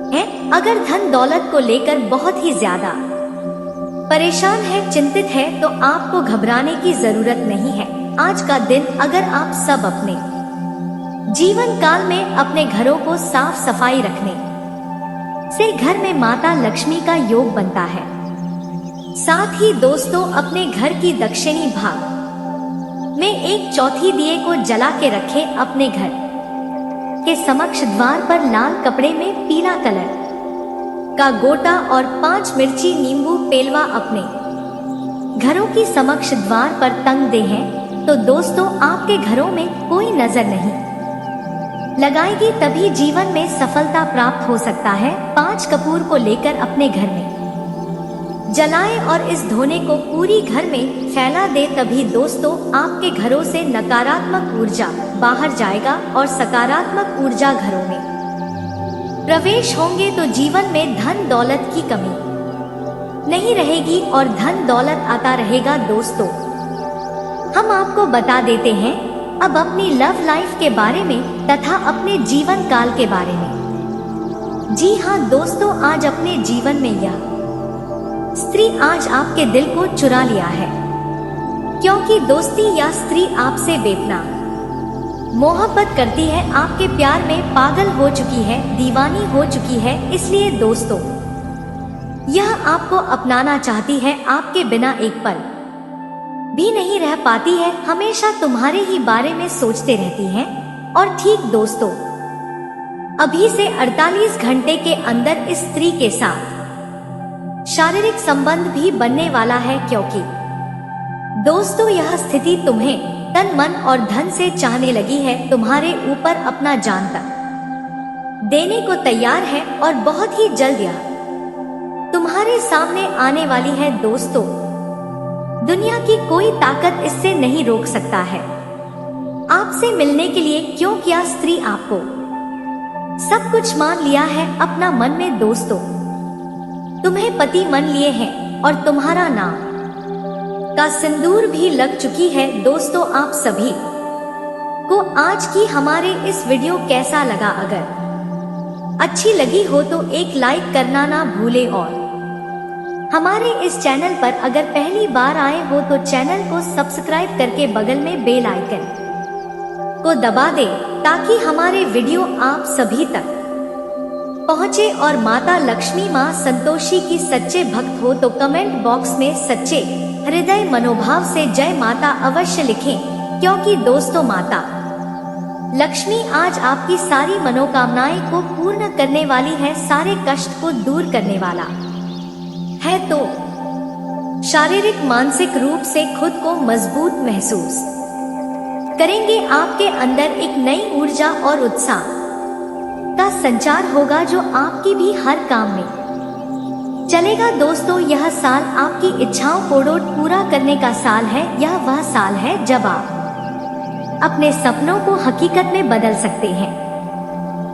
Speaker 1: हैं, अगर धन दौलत को लेकर बहुत ही ज्यादा परेशान है, चिंतित है, तो आपको घबराने की जरूरत नहीं है। आज का दिन अगर आप सब अपने जीवन काल में अपने घरों को साफ सफाई रखने से घर में माता लक्ष्मी का योग बनता है। साथ ही दोस्तों अपने घर की दक्षिणी भाग में 1/4 दिए को जला के रखें। अपने घर के समक्ष द्वार पर लाल कपड़े में पीला कलर का गोटा और 5 मिर्ची नींबू पेलवा अपने घरों की समक्ष द्वार पर टंग दे हैं। तो दोस्तों आपके घरों में कोई नजर नहीं लगाएगी, तभी जीवन में सफलता प्राप्त हो सकता है। 5 कपूर को लेकर अपने घर में जलाएं और इस धोने को पूरी घर में फैला दे, तभी दोस्तों आपके घरों से नकारात्मक ऊर्जा बाहर जाएगा और सकारात्मक ऊर्जा घरों में प्रवेश होंगे। तो जीवन में धन दौलत की कमी नहीं रहेगी और धन दौलत आता रहेगा। दोस्तों हम आपको बता देते हैं अब अपनी लव लाइफ के बारे में तथा अपने जीवन काल के बारे में। जी हाँ दोस्तों, आज अपने जीवन में यह स्त्री आज आपके दिल को चुरा लिया है, क्योंकि दोस्ती या स्त्री आपसे बेपनाह मोहब्बत करती है, आपके प्यार में पागल हो चुकी है, दीवानी हो चुकी है। इसलिए दोस्तों यह आपको अपनाना चाहती है, आपके बिना एक पल भी नहीं रह पाती है, हमेशा तुम्हारे ही बारे में सोचते रहती है। और ठीक दोस्तों अभी से 48 घंटे के अंदर इस स्त्री के साथ शारीरिक संबंध भी बनने वाला है, क्योंकि दोस्तों यह स्थिति तुम्हें तन मन और धन से चाहने लगी है, तुम्हारे ऊपर अपना जान तक देने को तैयार है और बहुत ही जल्द यह तुम्हारे सामने आने वाली है। दोस्तों दुनिया की कोई ताकत इससे नहीं रोक सकता है आपसे मिलने के लिए, क्यों किया स्त्री आपको सब कुछ मान लिया है अपना मन में। दोस्तों तुम्हें पति मन लिए हैं और तुम्हारा नाम का सिंदूर भी लग चुकी है। दोस्तों आप सभी को आज की हमारे इस वीडियो कैसा लगा? अगर अच्छी लगी हो तो एक लाइक करना ना भूले और हमारे इस चैनल पर अगर पहली बार आए हो तो चैनल को सब्सक्राइब करके बगल में बेल आइकन को दबा दे, ताकि हमारे वीडियो आप सभी तक पहुँचे। और माता लक्ष्मी माँ संतोषी की सच्चे भक्त हो तो कमेंट बॉक्स में सच्चे हृदय मनोभाव से जय माता अवश्य लिखें, क्योंकि दोस्तों माता लक्ष्मी आज आपकी सारी मनोकामनाएं को पूर्ण करने वाली है, सारे कष्ट को दूर करने वाला है। तो शारीरिक मानसिक रूप से खुद को मजबूत महसूस करेंगे, आपके अंदर एक नई ऊर्जा और उत्साह का संचार होगा जो आपकी भी हर काम में चलेगा। दोस्तों यह साल आपकी इच्छाओं को पूरा करने का साल है, यह वह साल है जब आप अपने सपनों को हकीकत में बदल सकते हैं।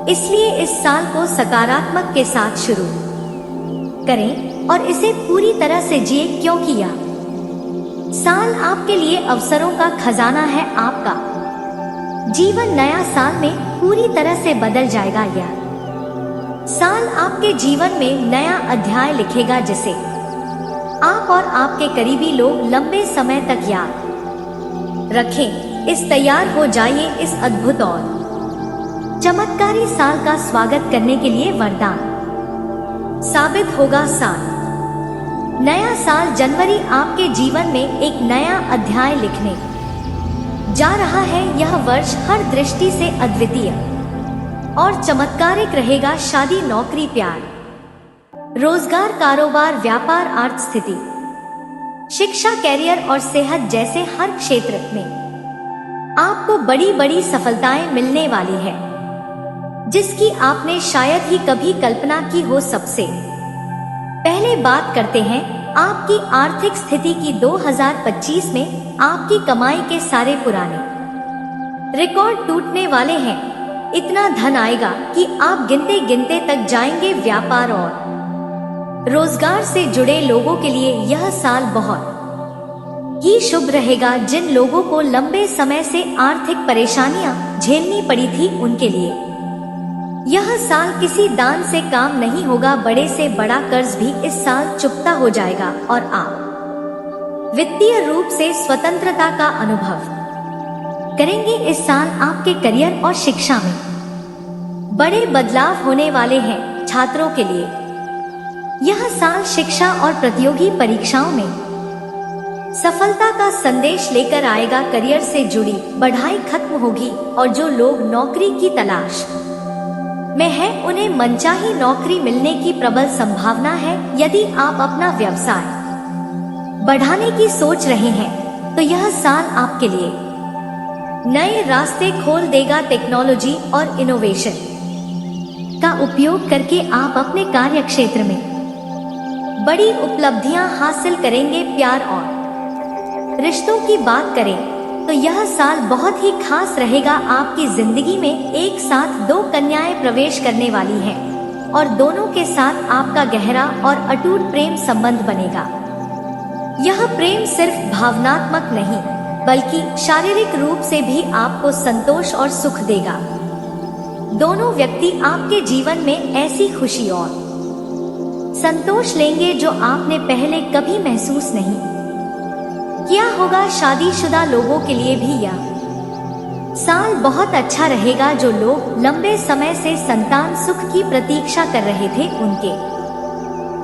Speaker 1: इसलिए इस साल को सकारात्मक के साथ शुरू करें और इसे पूरी तरह से जिए, क्योंकि यह साल आपके लिए अवसरों का खजाना है। आपका जीवन नया साल में पूरी तरह से बदल जाएगा। यह साल आपके जीवन में नया अध्याय लिखेगा, जिसे आप और आपके करीबी लोग लंबे समय तक याद रखें। इस तैयार हो जाइए इस अद्भुत और चमत्कारी साल का स्वागत करने के लिए वरदान साबित होगा। साल नया साल जनवरी आपके जीवन में एक नया अध्याय लिखने जा रहा है। यह वर्ष हर दृष्टि से अद्वितीय और चमत्कारिक रहेगा। शादी, नौकरी, प्यार, रोजगार, कारोबार, व्यापार, आर्थिक स्थिति, शिक्षा, कैरियर और सेहत जैसे हर क्षेत्र में आपको बड़ी बड़ी सफलताएं मिलने वाली है, जिसकी आपने शायद ही कभी कल्पना की हो। सबसे पहले बात करते हैं आपकी आर्थिक स्थिति की। 2025 में आपकी कमाई के सारे पुराने रिकॉर्ड टूटने वाले हैं। इतना धन आएगा कि आप गिनते गिनते तक जाएंगे। व्यापार और रोजगार से जुड़े लोगों के लिए यह साल बहुत ही शुभ रहेगा। जिन लोगों को लंबे समय से आर्थिक परेशानियां झेलनी पड़ी थी, उनके लिए यह साल किसी दान से काम नहीं होगा। बड़े से बड़ा कर्ज भी इस साल चुकता हो जाएगा और आप वित्तीय रूप से स्वतंत्रता का अनुभव करेंगे। इस साल आपके करियर और शिक्षा में बड़े बदलाव होने वाले हैं। छात्रों के लिए यह साल शिक्षा और प्रतियोगी परीक्षाओं में सफलता का संदेश लेकर आएगा। करियर से जुड़ी बढ़ाई खत्म होगी और जो लोग नौकरी की तलाश में हैं, उन्हें मनचाही नौकरी मिलने की प्रबल संभावना है। यदि आप अपना व्यवसाय बढ़ाने की सोच रहे हैं, तो यह साल आपके लिए नए रास्ते खोल देगा। टेक्नोलॉजी और इनोवेशन का उपयोग करके आप अपने कार्य क्षेत्र में बड़ी उपलब्धियां हासिल करेंगे। प्यार और रिश्तों की बात करें तो यह साल बहुत ही खास रहेगा। आपकी जिंदगी में एक साथ दो कन्याएं प्रवेश करने वाली हैं और दोनों के साथ आपका गहरा और अटूट प्रेम संबंध बनेगा। यह प्रेम सिर्फ भावनात्मक नहीं, बल्कि शारीरिक रूप से भी आपको संतोष और सुख देगा। दोनों व्यक्ति आपके जीवन में ऐसी खुशी और संतोष लेंगे जो आपने पहले कभी महसूस नहीं किया होगा। शादीशुदा लोगों के लिए भी यह साल बहुत अच्छा रहेगा। जो लोग लंबे समय से संतान सुख की प्रतीक्षा कर रहे थे, उनके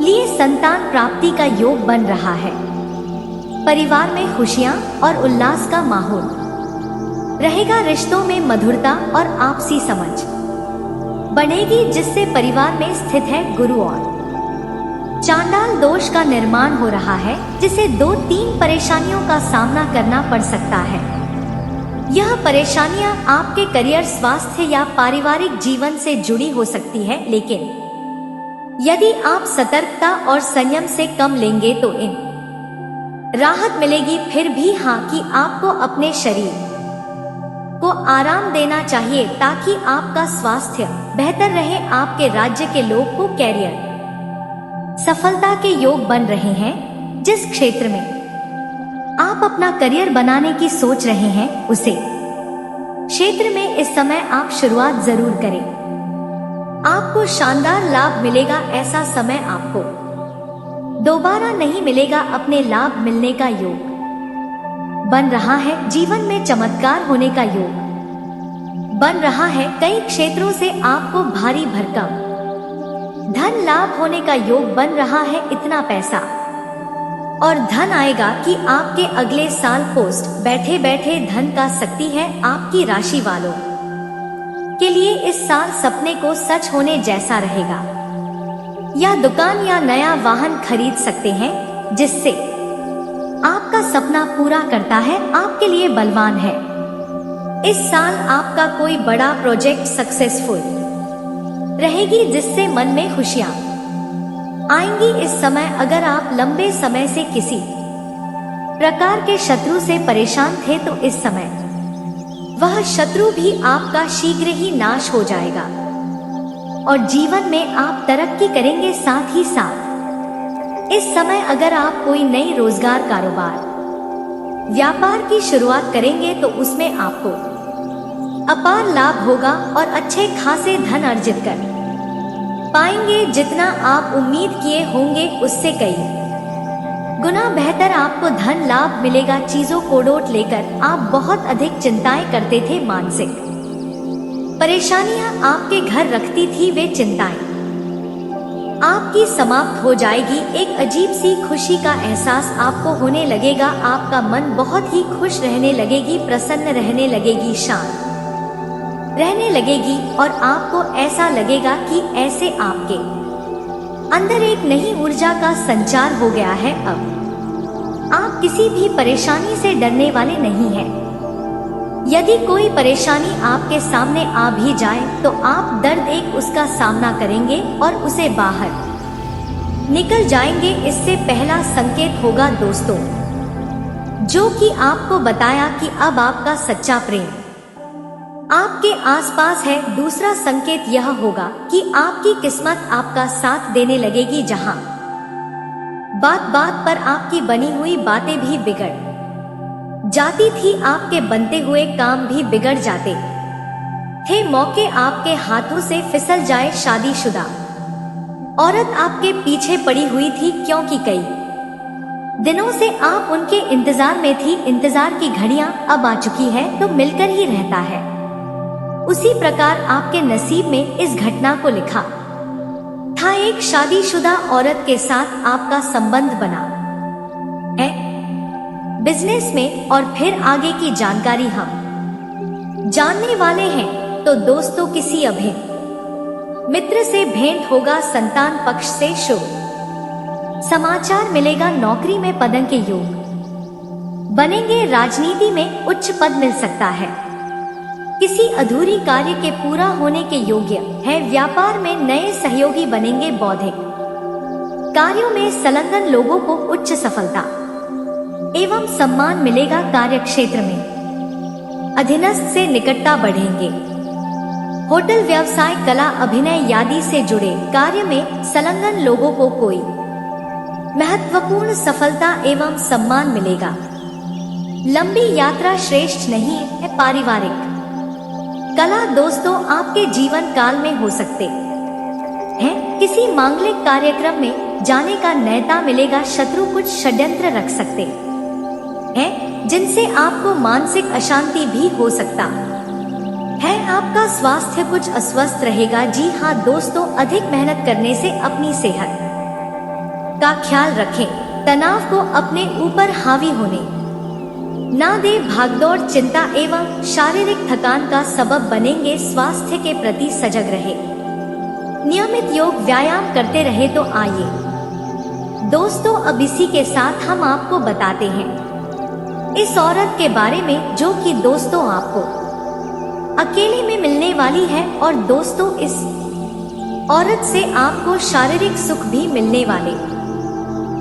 Speaker 1: लिए संतान प्राप्ति का योग बन रहा है। परिवार में खुशियां और उल्लास का माहौल रहेगा। रिश्तों में मधुरता और आपसी समझ बनेगी, जिससे परिवार में स्थित है गुरु और चांडाल दोष का निर्माण हो रहा है, जिसे 2-3 परेशानियों का सामना करना पड़ सकता है। यह परेशानियां आपके करियर, स्वास्थ्य या पारिवारिक जीवन से जुड़ी हो सकती है, लेकिन यदि आप सतर्कता और संयम से कम लेंगे तो इन राहत मिलेगी। फिर भी हाँ, कि आपको अपने शरीर को आराम देना चाहिए ताकि आपका स्वास्थ्य बेहतर रहे। आपके राज्य के लोग को कैरियर सफलता के योग बन रहे हैं। जिस क्षेत्र में आप अपना करियर बनाने की सोच रहे हैं, उसे क्षेत्र में इस समय आप शुरुआत जरूर करें। आपको शानदार लाभ मिलेगा। ऐसा समय आपको दोबारा नहीं मिलेगा। अपने लाभ मिलने का योग बन रहा है। जीवन में चमत्कार होने का योग बन रहा है। कई क्षेत्रों से आपको भारी भरकम धन लाभ होने का योग बन रहा है। इतना पैसा और धन आएगा कि आपके अगले साल पोस्ट बैठे बैठे धन का सकती है। आपकी राशि वालों के लिए इस साल सपने को सच होने जैसा रहेगा। या दुकान या नया वाहन खरीद सकते हैं, जिससे आपका सपना पूरा करता है। आपके लिए बलवान है। इस साल आपका कोई बड़ा प्रोजेक्ट सक्सेसफुल रहेगी, जिससे मन में खुशियां आएंगी। इस समय अगर आप लंबे समय से किसी प्रकार के शत्रु से परेशान थे, तो इस समय वह शत्रु भी आपका शीघ्र ही नाश हो जाएगा और जीवन में आप तरक्की करेंगे। साथ ही साथ इस समय अगर आप कोई नई रोजगार, कारोबार, व्यापार की शुरुआत करेंगे, तो उसमें आपको अपार लाभ होगा और अच्छे खासे धन अर्जित कर पाएंगे। जितना आप उम्मीद किए होंगे, उससे कई गुना बेहतर आपको धन लाभ मिलेगा। चीजों को डोट लेकर आप बहुत अधिक चिंताएं करते थे। मानसिक परेशानियां आपके घर रखती थी, वे चिंताएं आपकी समाप्त हो जाएगी। एक अजीब सी खुशी का एहसास आपको होने लगेगा। आपका मन बहुत ही खुश रहने लगेगी, प्रसन्न रहने लगेगी, शांत रहने लगेगी और आपको ऐसा लगेगा कि ऐसे आपके अंदर एक नई ऊर्जा का संचार हो गया है। अब आप किसी भी परेशानी से डरने वाले नहीं हैं। यदि कोई परेशानी आपके सामने आ भी जाए तो आप दर्द एक उसका सामना करेंगे और उसे बाहर निकल जाएंगे। इससे पहला संकेत होगा दोस्तों, जो कि आपको बताया कि अब आपका सच्चा प्रेम आपके आसपास है। दूसरा संकेत यह होगा कि आपकी किस्मत आपका साथ देने लगेगी। जहां बात बात पर आपकी बनी हुई बातें भी बिगड़ जाती थी, आपके बनते हुए काम भी बिगड़ जाते थे, मौके आपके हाथों से फिसल जाए। शादीशुदा औरत आपके पीछे पड़ी हुई थी, क्योंकि कई दिनों से आप उनके इंतजार में थी। इंतजार की घड़ियां अब आ चुकी है, तो मिलकर ही रहता है। उसी प्रकार आपके नसीब में इस घटना को लिखा था। एक शादीशुदा औरत के साथ आपका संबंध बना है बिजनेस में, और फिर आगे की जानकारी हम जानने वाले हैं। तो दोस्तों, किसी अभिन्न मित्र से भेंट होगा। संतान पक्ष से शुभ समाचार मिलेगा। नौकरी में पदों के योग बनेंगे। राजनीति में उच्च पद मिल सकता है। किसी अधूरी कार्य के पूरा होने के योग्य है। व्यापार में नए सहयोगी बनेंगे। बौद्धिक कार्यों में संलग्न लोगों को उच्च सफलता एवं सम्मान मिलेगा। कार्य क्षेत्र में अधीनस्थ से निकटता बढ़ेंगे। होटल व्यवसाय, कला, अभिनय आदि से जुड़े कार्य में संलग्न लोगों को कोई महत्वपूर्ण सफलता एवं सम्मान मिलेगा। लंबी यात्रा श्रेष्ठ नहीं है। पारिवारिक कला दोस्तों आपके जीवन काल में हो सकते हैं। किसी मांगलिक कार्यक्रम में जाने का न्योता मिलेगा। शत्रु कुछ षड्यंत्र रख सकते हैं, जिनसे आपको मानसिक अशांति भी हो सकता है। आपका स्वास्थ्य कुछ अस्वस्थ रहेगा। जी हाँ दोस्तों, अधिक मेहनत करने से अपनी सेहत का ख्याल रखें। तनाव को अपने ऊपर हावी होने ना दे। भागदौड़, चिंता एवं शारीरिक थकान का सबब बनेंगे। स्वास्थ्य के प्रति सजग रहे। नियमित योग व्यायाम करते रहे। तो आइए दोस्तों, अब इसी के साथ हम आपको बताते हैं इस औरत के बारे में, जो कि दोस्तों आपको अकेले में मिलने वाली है। और दोस्तों, इस औरत से आपको शारीरिक सुख भी मिलने वाले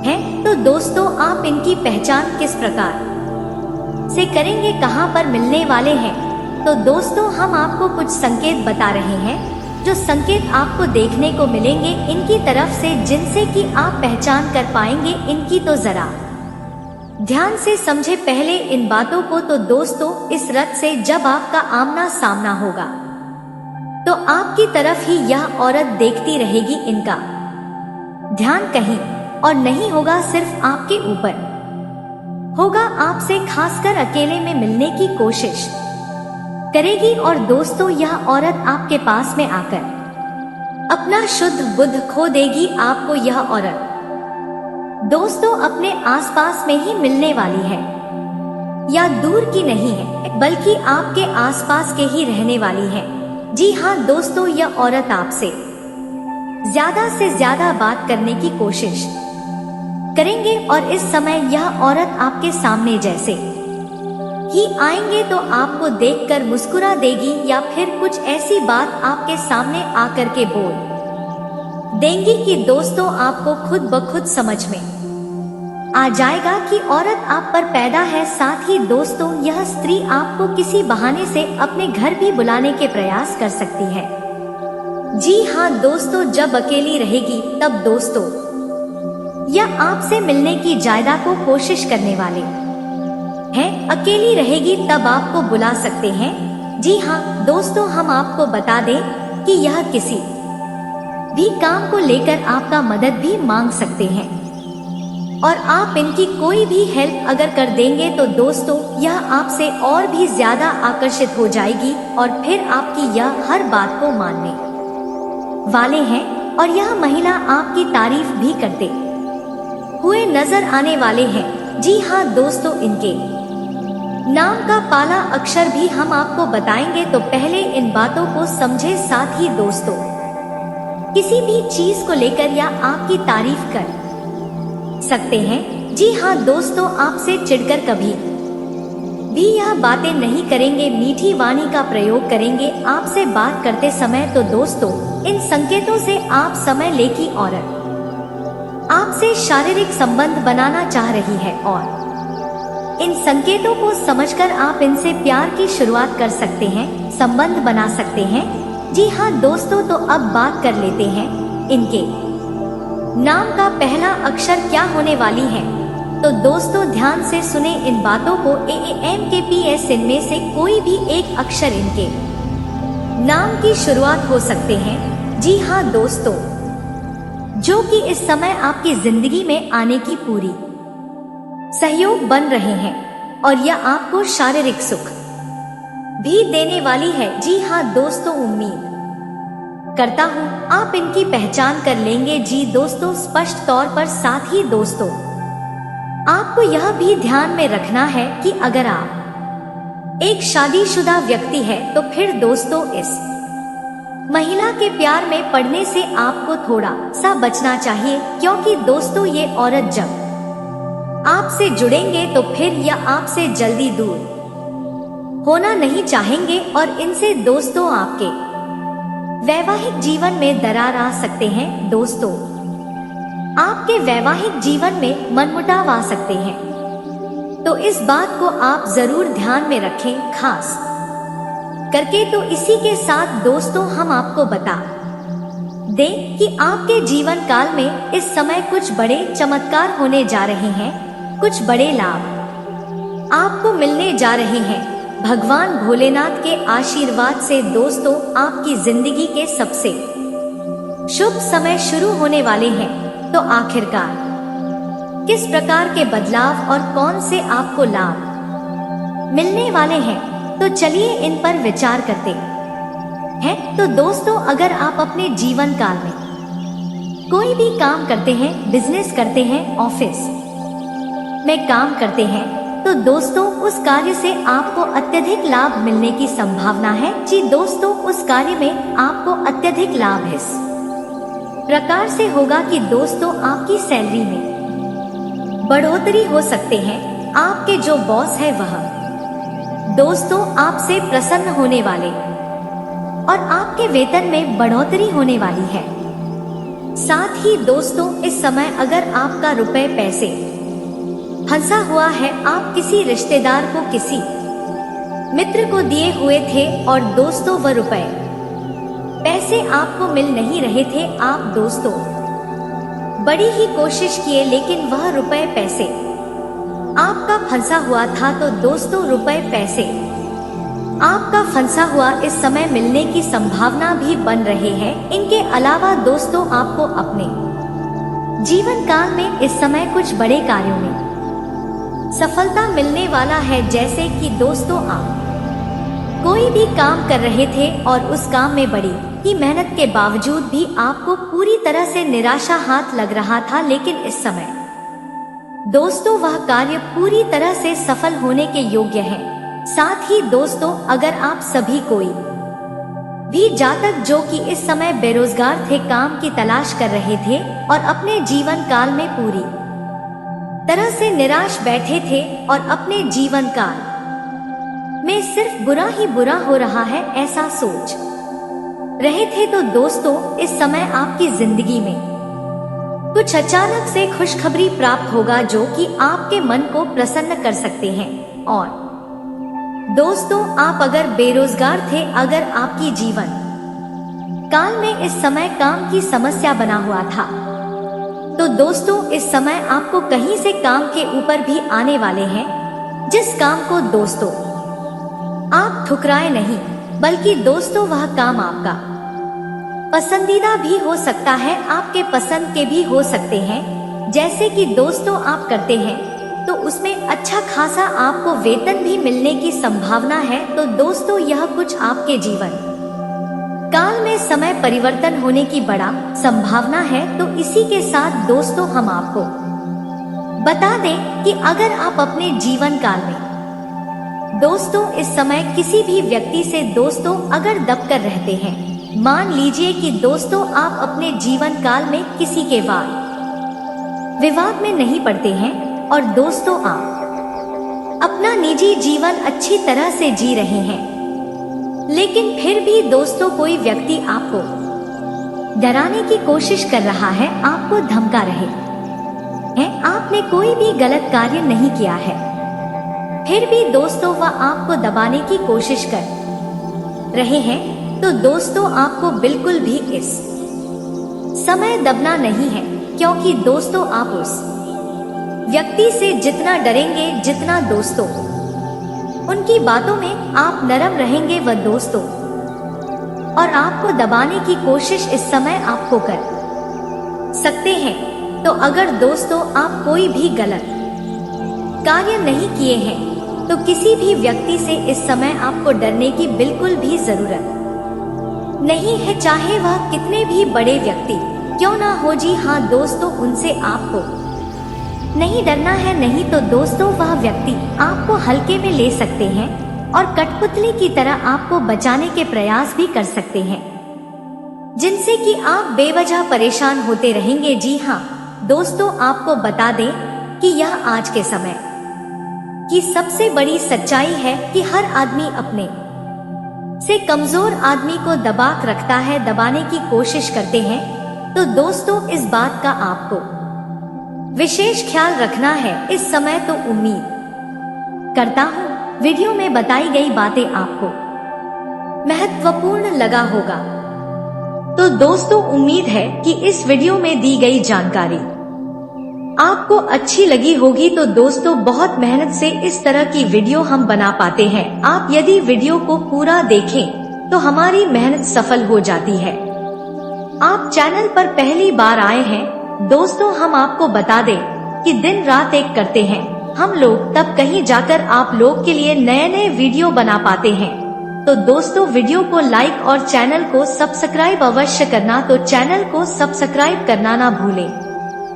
Speaker 1: हैं। तो दोस्तों, आप इनकी पहचान किस प्रकार से करेंगे, कहां पर मिलने वाले हैं? तो दोस्तों, हम आपको कुछ संकेत बता रहे हैं, जो संकेत आपको देखने को मिलेंगे इनकी तरफ से, जिनसे कि आप पहचान कर पाएंगे इनकी। तो जरा ध्यान से समझे पहले इन बातों को। तो दोस्तों, इस रथ से जब आपका आमना सामना होगा तो आपकी तरफ ही यह औरत देखती रहेगी। इनका ध्यान कहीं और नहीं होगा, सिर्फ आपके ऊपर होगा। आपसे खासकर अकेले में मिलने की कोशिश करेगी। और दोस्तों, यह औरत आपके पास में आकर अपना शुद्ध बुद्ध खो देगी। आपको यह औरत दोस्तों अपने आसपास में ही मिलने वाली है, या दूर की नहीं है, बल्कि आपके आसपास के ही रहने वाली है। जी हाँ दोस्तों, यह औरत आपसे ज्यादा से ज्यादा बात करने की कोशिश करेंगे। और इस समय यह औरत आपके सामने जैसे ही आएंगे तो आपको देखकर मुस्कुरा देगी, या फिर कुछ ऐसी बात आपके सामने आकर के बोल देंगी कि दोस्तों आपको खुद ब खुद समझ में आ जाएगा कि औरत आप पर पैदा है। साथ ही दोस्तों, यह स्त्री आपको किसी बहाने से अपने घर भी बुलाने के प्रयास कर सकती है। जी हाँ दोस्तों, जब अकेली रहेगी तब दोस्तों यह आपसे मिलने की ज्यादा को कोशिश करने वाले हैं। अकेली रहेगी तब आपको बुला सकते हैं। जी हाँ दोस्तों, हम आपको बता दें कि यह किसी भी काम को लेकर आपका मदद भी मांग सकते हैं, और आप इनकी कोई भी हेल्प अगर कर देंगे तो दोस्तों यह आपसे और भी ज्यादा आकर्षित हो जाएगी, और फिर आपकी यह हर बात को मानने वाले हैं। और यह महिला आपकी तारीफ भी करते हुए नजर आने वाले हैं। जी हाँ दोस्तों, इनके नाम का पहला अक्षर भी हम आपको बताएंगे, तो पहले इन बातों को समझे। साथ ही दोस्तों, किसी भी चीज को लेकर या आपकी तारीफ कर सकते हैं। जी हाँ दोस्तों, आपसे चिढ़कर कभी भी यह बातें नहीं करेंगे, मीठी वाणी का प्रयोग करेंगे आपसे बात करते समय। तो दोस्तों, इन संकेतों से आप समय ले कि औरत आपसे शारीरिक संबंध बनाना चाह रही है और इन संकेतों को समझकर आप इनसे प्यार की शुरुआत कर सकते हैं, संबंध बना सकते हैं। जी हाँ दोस्तों, तो अब बात कर लेते हैं इनके नाम का पहला अक्षर क्या होने वाली है। तो दोस्तों, ध्यान से सुने इन बातों को। AAMKPS, इनमें से कोई भी एक अक्षर इनके नाम की शुरुआत हो सकते हैं। जी हाँ दोस्तों, जो कि इस समय आपकी जिंदगी में आने की पूरी सहयोग बन रहे हैं और यह आपको शारीरिक सुख भी देने वाली है। जी हाँ दोस्तों, उम्मीद करता हूँ आप इनकी पहचान कर लेंगे। जी दोस्तों, स्पष्ट तौर पर। साथ ही दोस्तों, आपको यह भी ध्यान में रखना है कि अगर आप एक शादीशुदा व्यक्ति है तो फिर दोस्तों इस महिला के प्यार में पड़ने से आपको थोड़ा सा बचना चाहिए, क्योंकि दोस्तों ये औरत जब आपसे जुड़ेंगे तो फिर यह आपसे जल्दी दूर होना नहीं चाहेंगे और इनसे दोस्तों आपके वैवाहिक जीवन में दरार आ सकते हैं। दोस्तों, आपके वैवाहिक जीवन में मनमुटाव आ सकते हैं, तो इस बात को आप जरूर ध्यान में रखें खास करके। तो इसी के साथ दोस्तों, हम आपको बता दें कि आपके जीवन काल में इस समय कुछ बड़े चमत्कार होने जा रहे हैं, कुछ बड़े लाभ आपको मिलने जा रहे हैं भगवान भोलेनाथ के आशीर्वाद से। दोस्तों, आपकी जिंदगी के सबसे शुभ समय शुरू होने वाले हैं। तो आखिरकार किस प्रकार के बदलाव और कौन से आपको लाभ मिलने वाले हैं, तो चलिए इन पर विचार करते हैं। तो दोस्तों, अगर आप अपने जीवन काल में कोई भी काम करते हैं, बिजनेस करते हैं, ऑफिस में काम करते हैं, तो दोस्तों उस कार्य से आपको अत्यधिक लाभ मिलने की संभावना है। जी दोस्तों, उस कार्य में आपको अत्यधिक लाभ इस प्रकार से होगा कि दोस्तों आपकी सैलरी में बढ़ोतरी हो सकते हैं। आपके जो बॉस है वह दोस्तों आपसे प्रसन्न होने वाले और आपके वेतन में बढ़ोतरी होने वाली है। साथ ही दोस्तों, इस समय अगर आपका रुपए पैसे फंसा हुआ है, आप किसी रिश्तेदार को, किसी मित्र को दिए हुए थे और दोस्तों वह रुपए पैसे आपको मिल नहीं रहे थे, आप दोस्तों बड़ी ही कोशिश किए लेकिन वह रुपए पैसे आपका फंसा हुआ था। तो दोस्तों, रुपए पैसे आपका फंसा हुआ इस समय मिलने की संभावना भी बन रहे हैं। इनके अलावा दोस्तों, आपको अपने जीवन काल में इस समय कुछ बड़े कार्यों में सफलता मिलने वाला है। जैसे कि दोस्तों, आप कोई भी काम कर रहे थे और उस काम में बड़ी ही मेहनत के बावजूद भी आपको पूरी तरह से निराशा हाथ लग रहा था, लेकिन इस समय दोस्तों वह कार्य पूरी तरह से सफल होने के योग्य है। साथ ही दोस्तों, अगर आप सभी कोई भी जातक जो कि इस समय बेरोजगार थे, काम की तलाश कर रहे थे और अपने जीवन काल में पूरी तरह से निराश बैठे थे और अपने जीवन काल में सिर्फ बुरा ही बुरा हो रहा है ऐसा सोच रहे थे, तो दोस्तों इस समय आपकी जिंदगी में कुछ अचानक से खुशखबरी प्राप्त होगा जो कि आपके मन को प्रसन्न कर सकते हैं। और दोस्तों, आप अगर बेरोजगार थे, अगर आपकी जीवन काल में इस समय काम की समस्या बना हुआ था, तो दोस्तों इस समय आपको कहीं से काम के ऊपर भी आने वाले हैं, जिस काम को दोस्तों आप ठुकराए नहीं, बल्कि दोस्तों वह काम आपका पसंदीदा भी हो सकता है, आपके पसंद के भी हो सकते हैं। जैसे कि दोस्तों आप करते हैं तो उसमें अच्छा खासा आपको वेतन भी मिलने की संभावना है। तो दोस्तों यह कुछ आपके जीवन काल में समय परिवर्तन होने की बड़ा संभावना है। तो इसी के साथ दोस्तों हम आपको बता दें कि अगर आप अपने जीवन काल में दोस्तों इस समय किसी भी व्यक्ति से दोस्तों अगर दबकर रहते हैं, मान लीजिए कि दोस्तों आप अपने जीवन काल में किसी के वाद विवाद में नहीं पड़ते हैं और दोस्तों आप अपना निजी जीवन अच्छी तरह से जी रहे हैं, लेकिन फिर भी दोस्तों कोई व्यक्ति आपको डराने की कोशिश कर रहा है, आपको धमका रहे हैं, आपने कोई भी गलत कार्य नहीं किया है, फिर भी दोस्तों वह आपको दबाने की कोशिश कर रहे हैं, तो दोस्तों आपको बिल्कुल भी इस समय दबना नहीं है, क्योंकि दोस्तों आप उस व्यक्ति से जितना डरेंगे, जितना दोस्तों उनकी बातों में आप नरम रहेंगे, वह दोस्तों और आपको दबाने की कोशिश इस समय आपको कर सकते हैं। तो अगर दोस्तों आप कोई भी गलत कार्य नहीं किए हैं, तो किसी भी व्यक्ति से इस समय आपको डरने की बिल्कुल भी जरूरत नहीं है, चाहे वह कितने भी बड़े व्यक्ति क्यों ना हो। जी हाँ दोस्तों, उनसे आपको नहीं डरना है, नहीं तो दोस्तों वह व्यक्ति आपको हल्के में ले सकते हैं और कठपुतली की तरह आपको बचाने के प्रयास भी कर सकते हैं, जिनसे कि आप बेवजह परेशान होते रहेंगे। जी हाँ दोस्तों, आपको बता दें कि यह आज के समय की सबसे बड़ी सच्चाई है कि हर आदमी अपने से कमजोर आदमी को दबा रखता है, दबाने की कोशिश करते हैं। तो दोस्तों इस बात का आपको विशेष ख्याल रखना है। इस समय तो उम्मीद करता हूँ वीडियो में बताई गई बातें आपको महत्वपूर्ण लगा होगा। तो दोस्तों उम्मीद है कि इस वीडियो में दी गई जानकारी आपको अच्छी लगी होगी। तो दोस्तों बहुत मेहनत से इस तरह की वीडियो हम बना पाते हैं। आप यदि वीडियो को पूरा देखें तो हमारी मेहनत सफल हो जाती है। आप चैनल पर पहली बार आए हैं दोस्तों, हम आपको बता दें कि दिन रात एक करते हैं हम लोग, तब कहीं जाकर आप लोग के लिए नए नए वीडियो बना पाते हैं। तो दोस्तों वीडियो को लाइक और चैनल को सब्सक्राइब अवश्य करना। तो चैनल को सब्सक्राइब करना ना भूलें।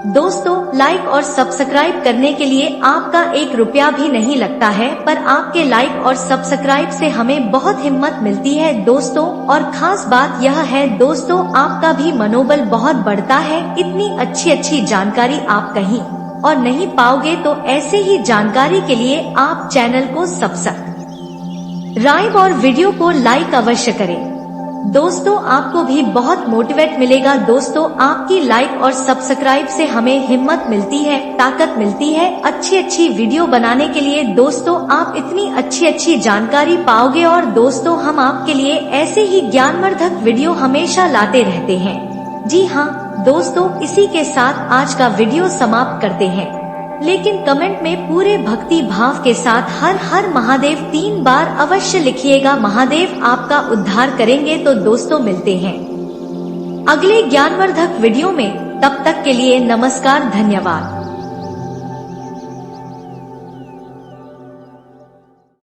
Speaker 1: दोस्तों लाइक और सब्सक्राइब करने के लिए आपका 1 रुपया भी नहीं लगता है, पर आपके लाइक और सब्सक्राइब से हमें बहुत हिम्मत मिलती है दोस्तों। और खास बात यह है दोस्तों, आपका भी मनोबल बहुत बढ़ता है। इतनी अच्छी जानकारी आप कहीं और नहीं पाओगे। तो ऐसे ही जानकारी के लिए आप चैनल को सब्सक्राइब और वीडियो को लाइक अवश्य करें। दोस्तों आपको भी बहुत मोटिवेट मिलेगा। दोस्तों आपकी लाइक और सब्सक्राइब से हमें हिम्मत मिलती है, ताकत मिलती है अच्छी वीडियो बनाने के लिए। दोस्तों आप इतनी अच्छी जानकारी पाओगे और दोस्तों हम आपके लिए ऐसे ही ज्ञानवर्धक वीडियो हमेशा लाते रहते हैं। जी हाँ दोस्तों, इसी के साथ आज का वीडियो समाप्त करते हैं, लेकिन कमेंट में पूरे भक्ति भाव के साथ हर हर महादेव 3 बार अवश्य लिखिएगा। महादेव आपका उद्धार करेंगे। तो दोस्तों मिलते हैं अगले ज्ञानवर्धक वीडियो में, तब तक के लिए नमस्कार, धन्यवाद।